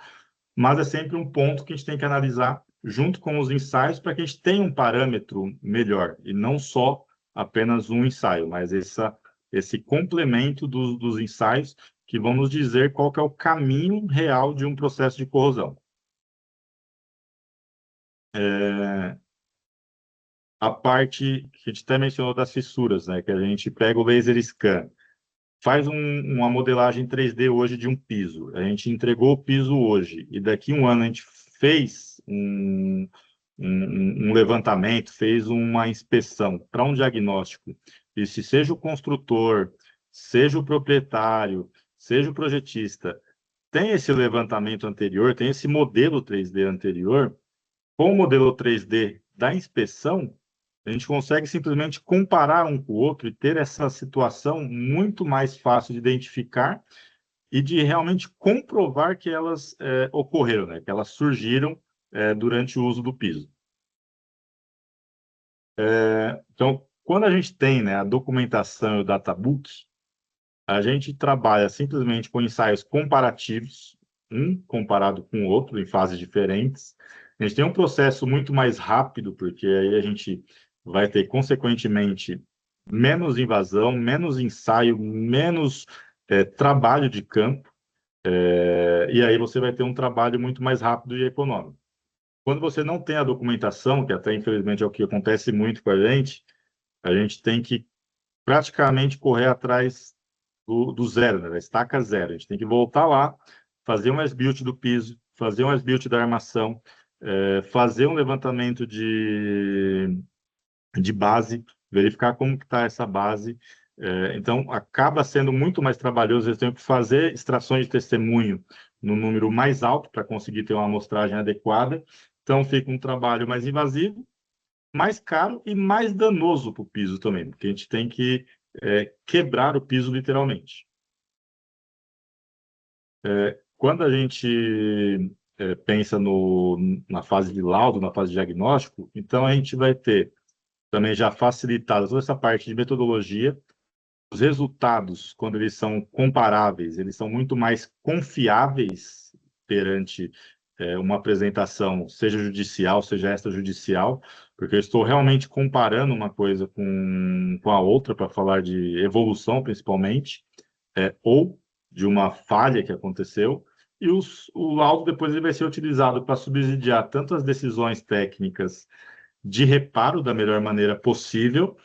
mas é sempre um ponto que a gente tem que analisar junto com os ensaios para que a gente tenha um parâmetro melhor, e não só apenas um ensaio, mas esse complemento dos ensaios que vão nos dizer qual que é o caminho real de um processo de corrosão. A parte que a gente até mencionou das fissuras, né? Que a gente pega o laser scan, faz uma modelagem 3D hoje de um piso. A gente entregou o piso hoje, e daqui a um ano a gente fez um levantamento, fez uma inspeção para um diagnóstico. E se seja o construtor, seja o proprietário, seja o projetista, tem esse levantamento anterior, tem esse modelo 3D anterior, com o modelo 3D da inspeção, a gente consegue simplesmente comparar um com o outro e ter essa situação muito mais fácil de identificar e de realmente comprovar que elas ocorreram, né? Que elas surgiram durante o uso do piso. Então, quando a gente tem, né, a documentação e o databook, a gente trabalha simplesmente com ensaios comparativos, um comparado com o outro, em fases diferentes. A gente tem um processo muito mais rápido, porque aí a gente vai ter, consequentemente, menos invasão, menos ensaio, menos trabalho de campo, e aí você vai ter um trabalho muito mais rápido e econômico. Quando você não tem a documentação, que até infelizmente é o que acontece muito com a gente tem que praticamente correr atrás do zero, né, da estaca zero. A gente tem que voltar lá, fazer um as-built do piso, fazer um as-built da armação, fazer um levantamento de base, verificar como que está essa base. Então, acaba sendo muito mais trabalhoso. Eles têm que fazer extrações de testemunho no número mais alto para conseguir ter uma amostragem adequada. Então fica um trabalho mais invasivo, mais caro e mais danoso para o piso também, porque a gente tem que quebrar o piso literalmente. Quando a gente pensa na fase de laudo, na fase de diagnóstico, então a gente vai ter também já facilitado toda essa parte de metodologia. Os resultados, quando eles são comparáveis, eles são muito mais confiáveis perante uma apresentação, seja judicial, seja extrajudicial, porque eu estou realmente comparando uma coisa com a outra para falar de evolução, principalmente, ou de uma falha que aconteceu, e o laudo depois ele vai ser utilizado para subsidiar tanto as decisões técnicas de reparo da melhor maneira possível,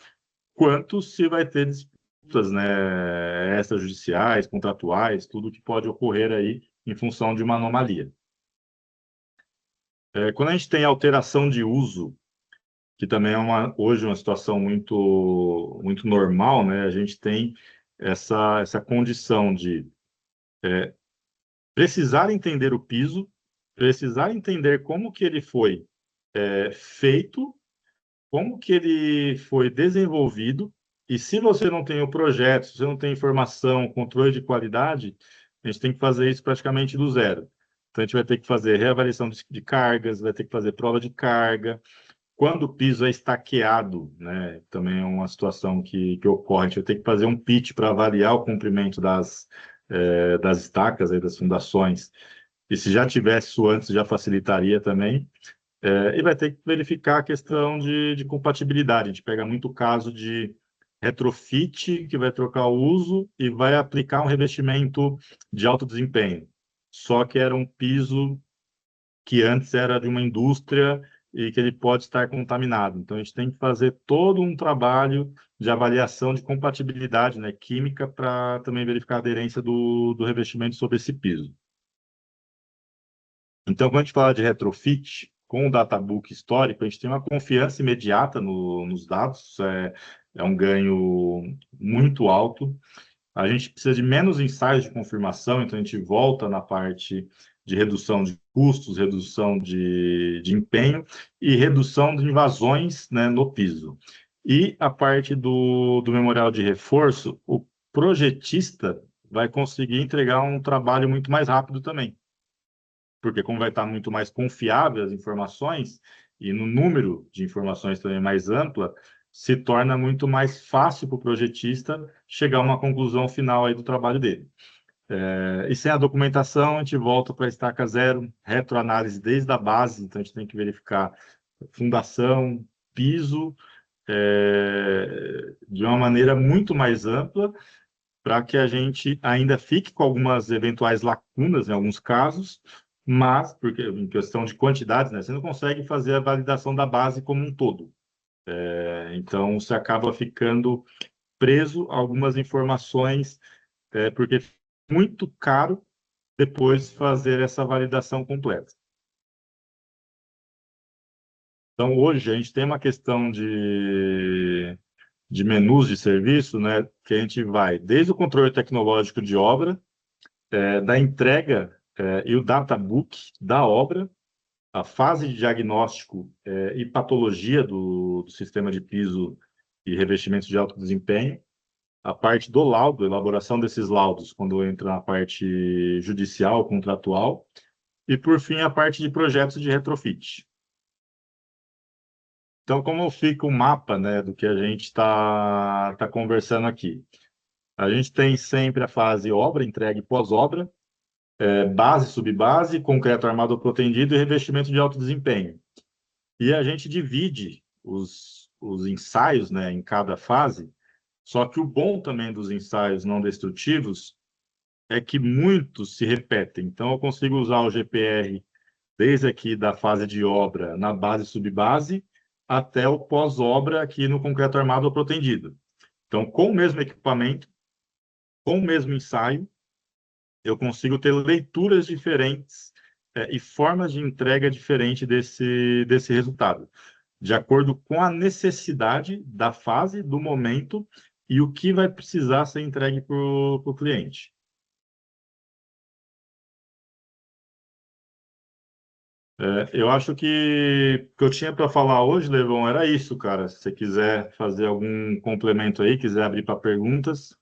quanto se vai ter disputas, né, extrajudiciais, contratuais, tudo que pode ocorrer aí em função de uma anomalia. Quando a gente tem alteração de uso, que também é hoje uma situação muito, muito normal, né, a gente tem essa condição de precisar entender o piso, precisar entender como que ele foi feito, como que ele foi desenvolvido, e se você não tem o projeto, se você não tem informação, controle de qualidade, a gente tem que fazer isso praticamente do zero. Então, a gente vai ter que fazer reavaliação de cargas, vai ter que fazer prova de carga. Quando o piso é estaqueado, né, também é uma situação que ocorre, a gente vai ter que fazer um pitch para avaliar o comprimento das estacas, aí, das fundações. E se já tivesse isso antes, já facilitaria também. E vai ter que verificar a questão de compatibilidade. A gente pega muito caso de retrofit, que vai trocar o uso e vai aplicar um revestimento de alto desempenho. Só que era um piso que antes era de uma indústria e que ele pode estar contaminado. Então, a gente tem que fazer todo um trabalho de avaliação de compatibilidade, né, química, para também verificar a aderência do revestimento sobre esse piso. Então, quando a gente fala de retrofit, com o databook histórico, a gente tem uma confiança imediata nos dados, é um ganho muito alto. A gente precisa de menos ensaios de confirmação, então a gente volta na parte de redução de custos, redução de empenho e redução de invasões, né, no piso. E a parte do memorial de reforço, o projetista vai conseguir entregar um trabalho muito mais rápido também, porque como vai estar muito mais confiável as informações e no número de informações também mais ampla, se torna muito mais fácil para o projetista chegar a uma conclusão final aí do trabalho dele. E sem a documentação, a gente volta para a estaca zero, retroanálise desde a base, então a gente tem que verificar fundação, piso, de uma maneira muito mais ampla, para que a gente ainda fique com algumas eventuais lacunas em alguns casos, mas, porque em questão de quantidades, né, você não consegue fazer a validação da base como um todo. Então, você acaba ficando preso a algumas informações, porque é muito caro depois fazer essa validação completa. Então, hoje, a gente tem uma questão de menus de serviço, né, que a gente vai desde o controle tecnológico de obra, da entrega e o databook da obra, a fase de diagnóstico e patologia do sistema de piso e revestimentos de alto desempenho, a parte do laudo, elaboração desses laudos, quando entra na parte judicial, contratual, e, por fim, a parte de projetos de retrofit. Então, como fica o mapa, né, do que a gente está conversando aqui? A gente tem sempre a fase obra, entrega e pós-obra, base, subbase, concreto armado ou protendido e revestimento de alto desempenho. E a gente divide os ensaios, né, em cada fase, só que o bom também dos ensaios não destrutivos é que muitos se repetem. Então, eu consigo usar o GPR desde aqui da fase de obra na base subbase até o pós-obra aqui no concreto armado ou protendido. Então, com o mesmo equipamento, com o mesmo ensaio, eu consigo ter leituras diferentes e formas de entrega diferente desse resultado, de acordo com a necessidade da fase, do momento e o que vai precisar ser entregue para o cliente. Eu acho que o que eu tinha para falar hoje, Levon, era isso, cara. Se você quiser fazer algum complemento aí, quiser abrir para perguntas.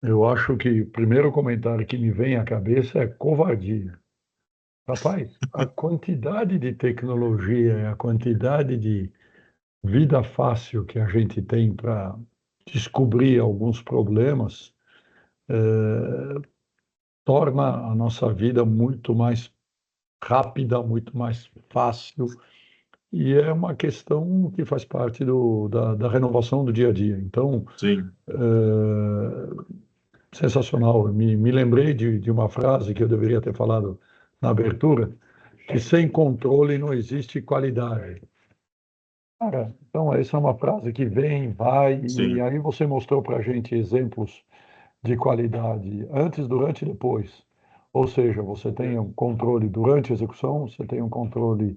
Eu acho que o primeiro comentário que me vem à cabeça é covardia. Rapaz, a quantidade de tecnologia, e a quantidade de vida fácil que a gente tem para descobrir alguns problemas, torna a nossa vida muito mais rápida, muito mais fácil, e é uma questão que faz parte da renovação do dia a dia. Então, Sim, sensacional. Me lembrei de uma frase que eu deveria ter falado na abertura, que sem controle não existe qualidade. Cara, então essa é uma frase que vem, vai, e sim, aí você mostrou para a gente exemplos de qualidade antes, durante e depois. Ou seja, você tem um controle durante a execução, você tem um controle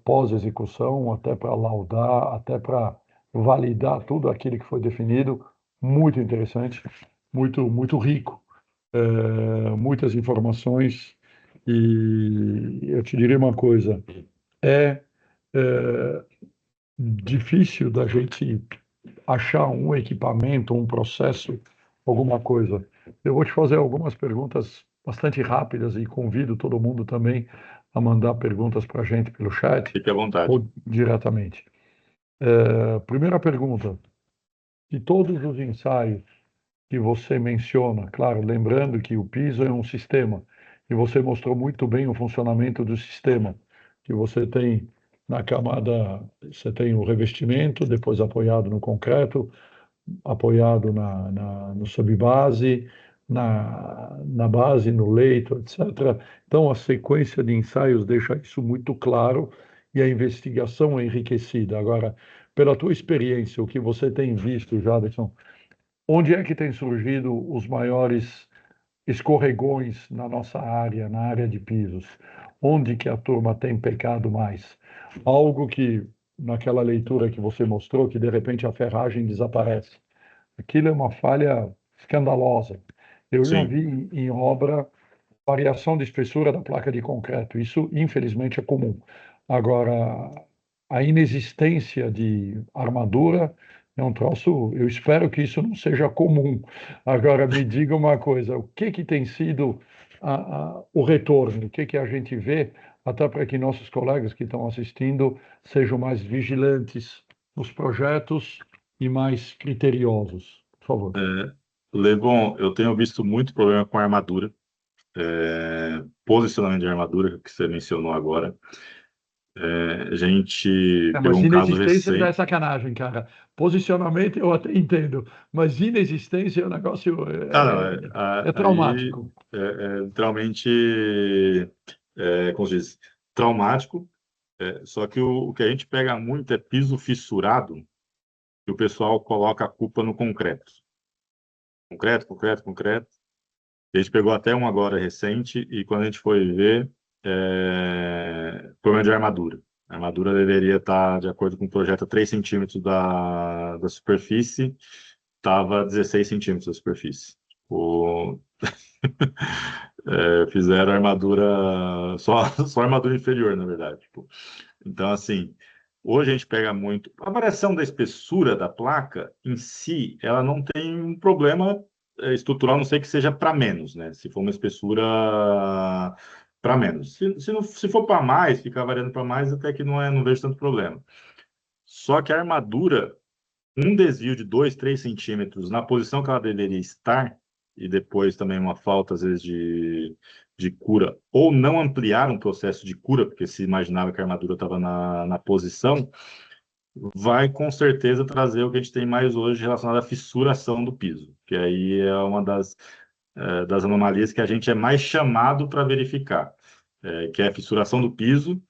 pós-execução, até para laudar, até para validar tudo aquilo que foi definido. Muito interessante, muito rico, muitas informações. E eu te diria uma coisa, é, é difícil da gente achar um equipamento, um processo, alguma coisa. Eu vou te fazer algumas perguntas bastante rápidas e convido todo mundo também a mandar perguntas para a gente pelo chat fique à vontade. ou diretamente. Primeira pergunta: de todos os ensaios que você menciona, claro, lembrando que o piso é um sistema, e você mostrou muito bem o funcionamento do sistema, que você tem na camada, você tem o revestimento, depois apoiado no concreto, apoiado no subbase, na base, no leito, etc. Então, a sequência de ensaios deixa isso muito claro e a investigação é enriquecida. Agora, pela tua experiência, o que você tem visto, Jaderson, onde é que tem surgido os maiores escorregões na nossa área, na área de pisos? Onde que a turma tem pecado mais? Algo que, naquela leitura que você mostrou, que de repente a ferragem desaparece. Aquilo é uma falha escandalosa. Eu já Sim, vi em obra variação de espessura da placa de concreto. Isso, infelizmente, é comum. Agora, a inexistência de armadura é um troço. Eu espero que isso não seja comum. Agora, me diga uma coisa: o que que tem sido o retorno? O que que a gente vê, até para que nossos colegas que estão assistindo sejam mais vigilantes nos projetos e mais criteriosos? Por favor. Levon, eu tenho visto muito problema com armadura, posicionamento de armadura, que você mencionou agora. A gente É, pegou mas um caso inexistência já é recente. sacanagem, cara. Posicionamento eu até entendo, mas inexistência é um negócio Ah, não, é aí traumático. é literalmente, como se diz, traumático. Só que o que a gente pega muito é piso fissurado, e o pessoal coloca a culpa no concreto. Concreto, concreto, concreto. A gente pegou até um agora recente, e quando a gente foi ver, problema de armadura. A armadura deveria estar, de acordo com o projeto, a 3 centímetros da superfície, estava 16 centímetros da superfície. O, fizeram armadura, só armadura inferior, na verdade. Tipo. Então, assim, hoje a gente pega muito. A variação da espessura da placa em si, ela não tem um problema estrutural, a não sei que seja para menos, né? Se for uma espessura para menos. Se for para mais, ficar variando para mais, até que não vejo tanto problema. Só que a armadura, um desvio de 2, 3 centímetros na posição que ela deveria estar, e depois também uma falta, às vezes, de cura, ou não ampliar um processo de cura, porque se imaginava que a armadura estava na posição, vai com certeza trazer o que a gente tem mais hoje relacionado à fissuração do piso, que aí é uma das anomalias que a gente é mais chamado para verificar, que é a fissuração do piso.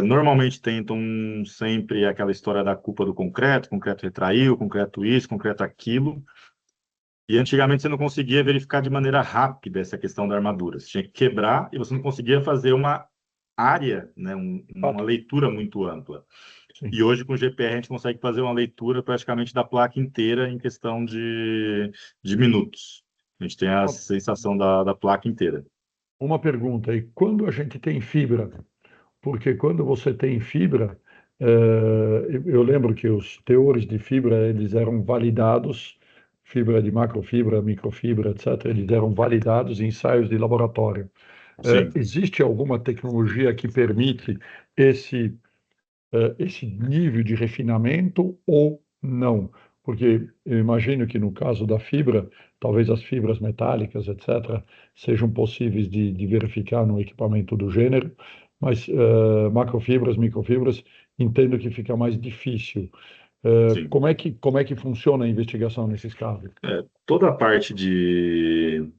Normalmente tentam sempre aquela história da culpa do concreto retraiu, concreto isso, concreto aquilo. E antigamente você não conseguia verificar de maneira rápida essa questão da armadura. Você tinha que quebrar e você não conseguia fazer uma área, né, uma Fato. leitura muito ampla. Sim. E hoje com o GPR a gente consegue fazer uma leitura praticamente da placa inteira em questão de minutos. A gente tem a sensação da placa inteira. uma pergunta, e quando a gente tem fibra? Porque quando você tem fibra, eu lembro que os teores de fibra, eles eram validados, fibra de macrofibra, microfibra, etc., eles eram validados em ensaios de laboratório. Sim, Existe alguma tecnologia que permite esse esse nível de refinamento ou não? Porque eu imagino que no caso da fibra, talvez as fibras metálicas, etc., sejam possíveis de verificar no equipamento do gênero, mas macrofibras, microfibras, entendo que fica mais difícil. sim. Como é que funciona a investigação nesses casos? Toda a parte de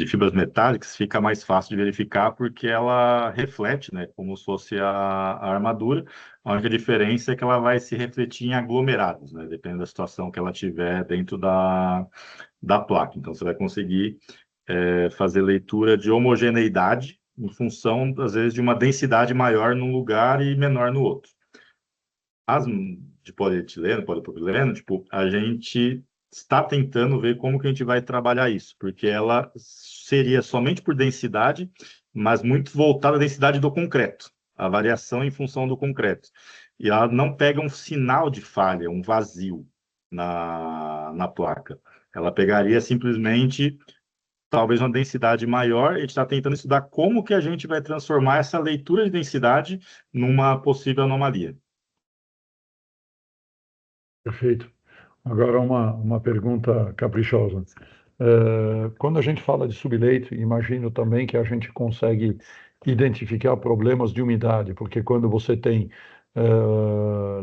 fibras metálicas fica mais fácil de verificar porque ela reflete, né, como se fosse a armadura. A única diferença é que ela vai se refletir em aglomerados, né, dependendo da situação que ela tiver dentro da placa. Então, você vai conseguir fazer leitura de homogeneidade em função, às vezes, de uma densidade maior num lugar e menor no outro. As de polietileno, polipropileno, tipo, a gente está tentando ver como que a gente vai trabalhar isso, porque ela seria somente por densidade, mas muito voltada à densidade do concreto, a variação em função do concreto. E ela não pega um sinal de falha, um vazio na placa. Ela pegaria simplesmente talvez uma densidade maior, e a gente está tentando estudar como que a gente vai transformar essa leitura de densidade numa possível anomalia. Perfeito. Agora uma pergunta caprichosa. Quando a gente fala de subleito, imagino também que a gente consegue identificar problemas de umidade, porque quando você tem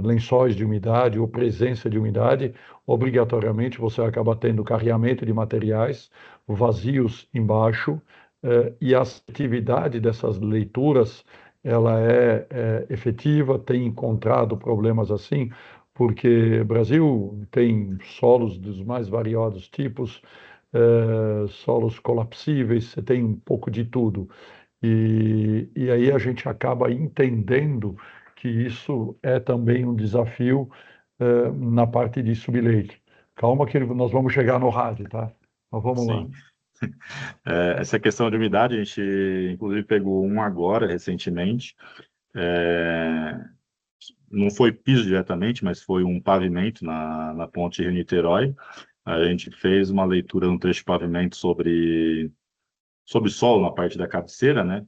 lençóis de umidade ou presença de umidade, obrigatoriamente você acaba tendo carreamento de materiais, vazios embaixo, e a atividade dessas leituras, ela é efetiva, tem encontrado problemas assim, porque o Brasil tem solos dos mais variados tipos, solos colapsíveis, você tem um pouco de tudo. E aí a gente acaba entendendo que isso é também um desafio, na parte de subleite. Calma que nós vamos chegar no rádio, tá? Mas vamos lá. Sim. Essa questão de umidade, a gente inclusive pegou um agora, recentemente. É, não foi piso diretamente, mas foi um pavimento na ponte Rio-Niterói. A gente fez uma leitura no trecho de pavimento sobre solo na parte da cabeceira, né?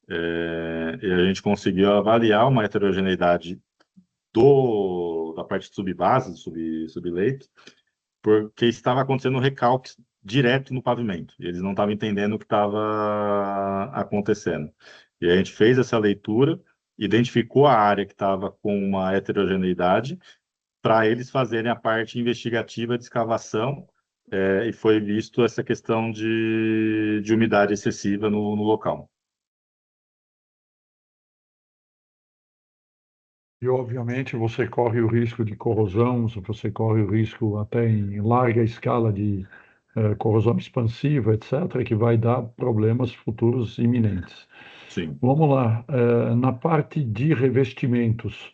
E a gente conseguiu avaliar uma heterogeneidade da parte de subbase, subleito, porque estava acontecendo recalques direto no pavimento. E eles não estavam entendendo o que estava acontecendo. E a gente fez essa leitura, identificou a área que estava com uma heterogeneidade, para eles fazerem a parte investigativa de escavação, e foi visto essa questão de umidade excessiva no local. E, obviamente, você corre o risco de corrosão, você corre o risco até em larga escala de corrosão expansiva, etc., que vai dar problemas futuros iminentes. Sim, Vamos lá, na parte de revestimentos,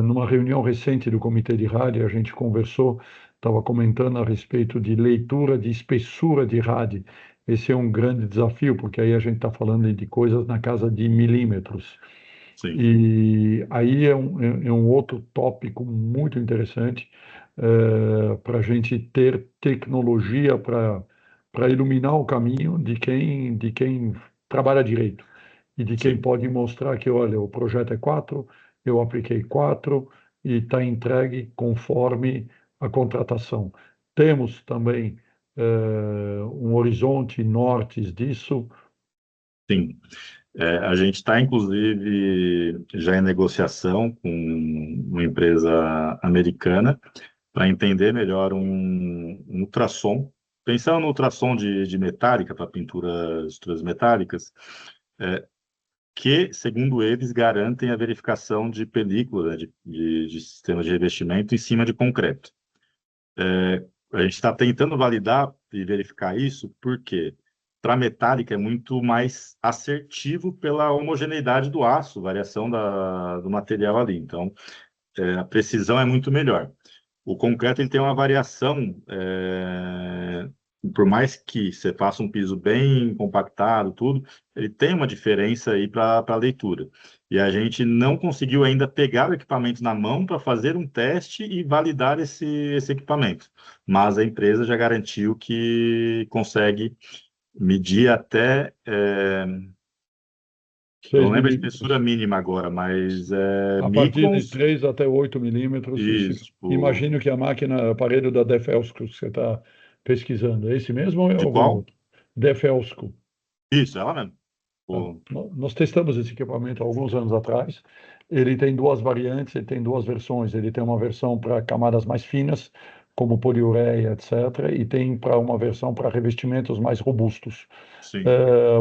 numa reunião recente do Comitê de Rádio, a gente conversou, estava comentando a respeito de leitura de espessura de rádio. Esse é um grande desafio, porque aí a gente está falando de coisas na casa de milímetros. sim, E aí é um outro tópico muito interessante, para a gente ter tecnologia para iluminar o caminho de quem trabalha direito e de quem sim. pode mostrar que, olha, o projeto é 4, eu apliquei 4 e está entregue conforme a contratação. Temos também um horizonte norte disso. Sim. A gente está, inclusive, já em negociação com uma empresa americana para entender melhor um ultrassom. Pensando no ultrassom de metálica para pintura, estruturas metálicas, que, segundo eles, garantem a verificação de película, né, de sistema de revestimento em cima de concreto. A gente está tentando validar e verificar isso porque para metálica é muito mais assertivo pela homogeneidade do aço, variação do material ali. Então, a precisão é muito melhor. O concreto ele tem uma variação por mais que você faça um piso bem compactado, tudo, ele tem uma diferença aí para a leitura. E a gente não conseguiu ainda pegar o equipamento na mão para fazer um teste e validar esse equipamento. Mas a empresa já garantiu que consegue medir até, eu não 6 lembro a espessura milímetros. mínima agora, mas A partir de microns, 3 até 8 milímetros, isso, imagino que a máquina, o aparelho da Defelsco que você está pesquisando, é esse mesmo ou é de algum qual? outro? Defelsco. Isso, ela mesmo. Tá. Nós testamos esse equipamento há alguns anos atrás. Ele tem duas variantes, ele tem duas versões. Ele tem uma versão para camadas mais finas, como poliureia, etc., e tem para uma versão para revestimentos mais robustos. Sim,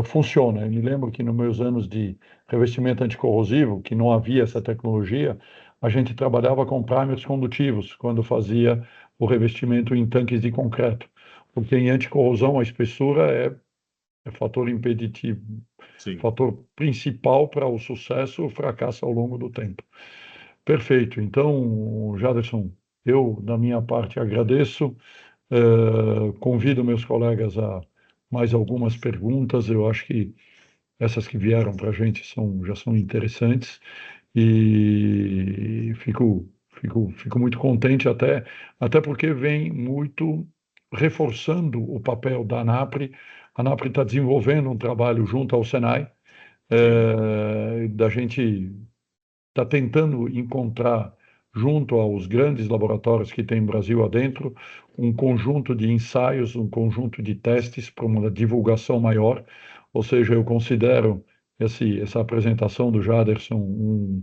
Funciona. Eu me lembro que nos meus anos de revestimento anticorrosivo, que não havia essa tecnologia, a gente trabalhava com primers condutivos quando fazia o revestimento em tanques de concreto, porque em anticorrosão a espessura é fator impeditivo, sim. fator principal para o sucesso ou fracasso ao longo do tempo. Perfeito. Então, Jaderson, eu, da minha parte, agradeço. Convido meus colegas a mais algumas perguntas. Eu acho que essas que vieram para a gente já são interessantes e fico muito contente até porque vem muito reforçando o papel da ANAPRE. A ANAPRE está desenvolvendo um trabalho junto ao Senai, Sim, da gente está tentando encontrar, junto aos grandes laboratórios que tem Brasil adentro, um conjunto de ensaios, um conjunto de testes para uma divulgação maior. Ou seja, eu considero essa apresentação do Jaderson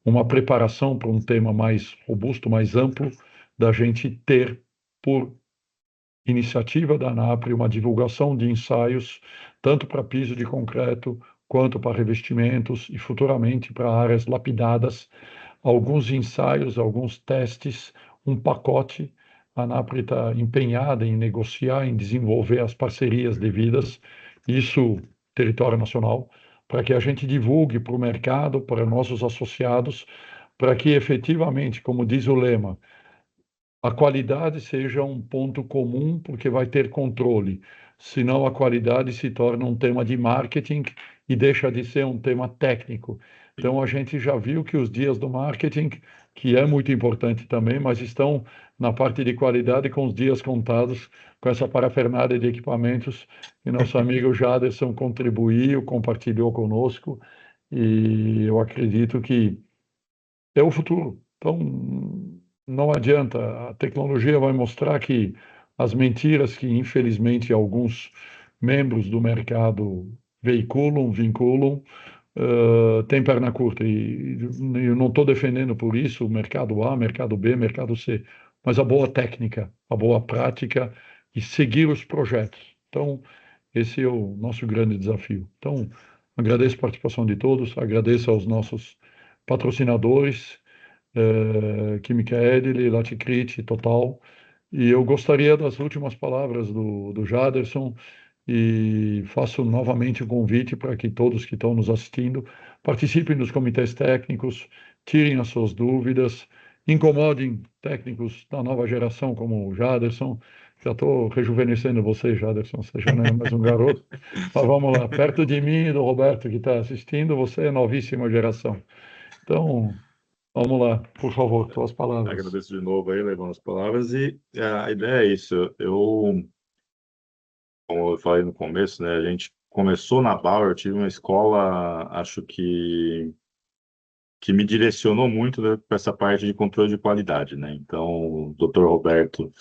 uma preparação para um tema mais robusto, mais amplo, da gente ter, por iniciativa da ANAPRE, uma divulgação de ensaios, tanto para piso de concreto, quanto para revestimentos e futuramente para áreas lapidadas, alguns ensaios, alguns testes, um pacote. A ANAPRE está empenhada em negociar, em desenvolver as parcerias devidas, isso território nacional, para que a gente divulgue para o mercado, para nossos associados, para que efetivamente, como diz o lema, a qualidade seja um ponto comum, porque vai ter controle. Senão, a qualidade se torna um tema de marketing e deixa de ser um tema técnico. sim. Então, a gente já viu que os dias do marketing, que é muito importante também, mas estão na parte de qualidade com os dias contados, com essa parafernália de equipamentos que nosso amigo Jaderson contribuiu, compartilhou conosco, e eu acredito que é o futuro. Então, não adianta, a tecnologia vai mostrar que as mentiras que, infelizmente, alguns membros do mercado veiculam, vinculam, tem perna curta. E eu não estou defendendo por isso o mercado A, mercado B, mercado C, mas a boa técnica, a boa prática e seguir os projetos. Então, esse é o nosso grande desafio. Então, agradeço a participação de todos, agradeço aos nossos patrocinadores, Química Edile, Laticrit, Total. E eu gostaria das últimas palavras do Jaderson e faço novamente o convite para que todos que estão nos assistindo participem dos comitês técnicos, tirem as suas dúvidas, incomodem técnicos da nova geração como o Jaderson. Já estou rejuvenescendo você, Jaderson, você já não é mais um garoto. Mas vamos lá, perto de mim e do Roberto que está assistindo, você é novíssima geração. Então, vamos lá, por favor, tuas palavras. Agradeço de novo aí, levando as palavras, e a ideia é isso. Como eu falei no começo, né, a gente começou na Bauer, eu tive uma escola, acho que me direcionou muito, né, para essa parte de controle de qualidade, né? Então, o Dr. Roberto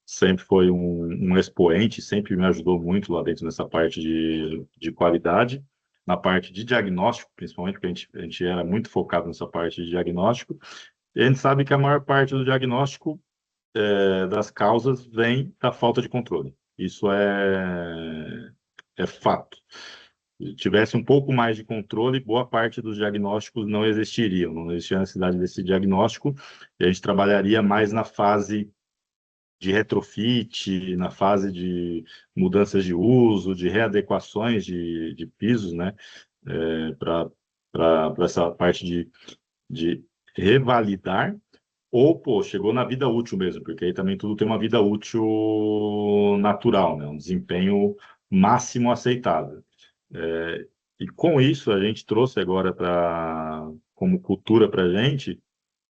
sempre foi um expoente, sempre me ajudou muito lá dentro nessa parte de qualidade, na parte de diagnóstico, principalmente, porque a gente era muito focado nessa parte de diagnóstico. E a gente sabe que a maior parte do diagnóstico das causas vem da falta de controle. Isso é fato. Se tivesse um pouco mais de controle, boa parte dos diagnósticos não existiriam, não existiria a necessidade desse diagnóstico, e a gente trabalharia mais na fase de retrofit, na fase de mudanças de uso, de readequações de pisos, né, para essa parte de revalidar ou, pô, chegou na vida útil mesmo, porque aí também tudo tem uma vida útil natural, né? Um desempenho máximo aceitável. E com isso, a gente trouxe agora como cultura para a gente,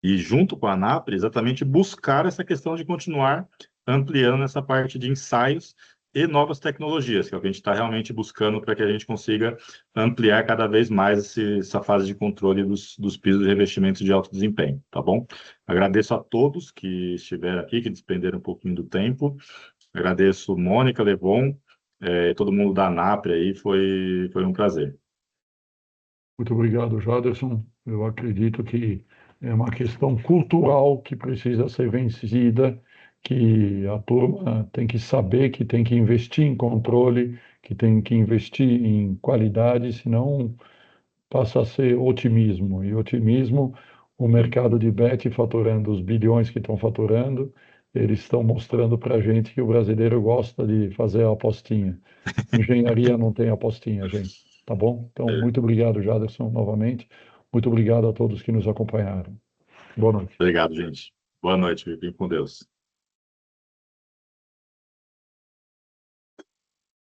e junto com a ANAPRE, exatamente buscar essa questão de continuar ampliando essa parte de ensaios e novas tecnologias, que é o que a gente está realmente buscando para que a gente consiga ampliar cada vez mais essa fase de controle dos pisos de revestimentos de alto desempenho, tá bom? Agradeço a todos que estiveram aqui, que despenderam um pouquinho do tempo. Agradeço Mônica, Levon, todo mundo da ANAPRE aí, foi um prazer. Muito obrigado, Jaderson. Eu acredito que é uma questão cultural que precisa ser vencida, que a turma tem que saber que tem que investir em controle, que tem que investir em qualidade, senão passa a ser otimismo. E otimismo, o mercado de bet faturando os bilhões que estão faturando, eles estão mostrando para a gente que o brasileiro gosta de fazer a apostinha. Engenharia não tem apostinha, gente. Tá bom? Então, muito obrigado, Jaderson, novamente. Muito obrigado a todos que nos acompanharam. Boa noite. Obrigado, gente. Boa noite, fiquem com Deus.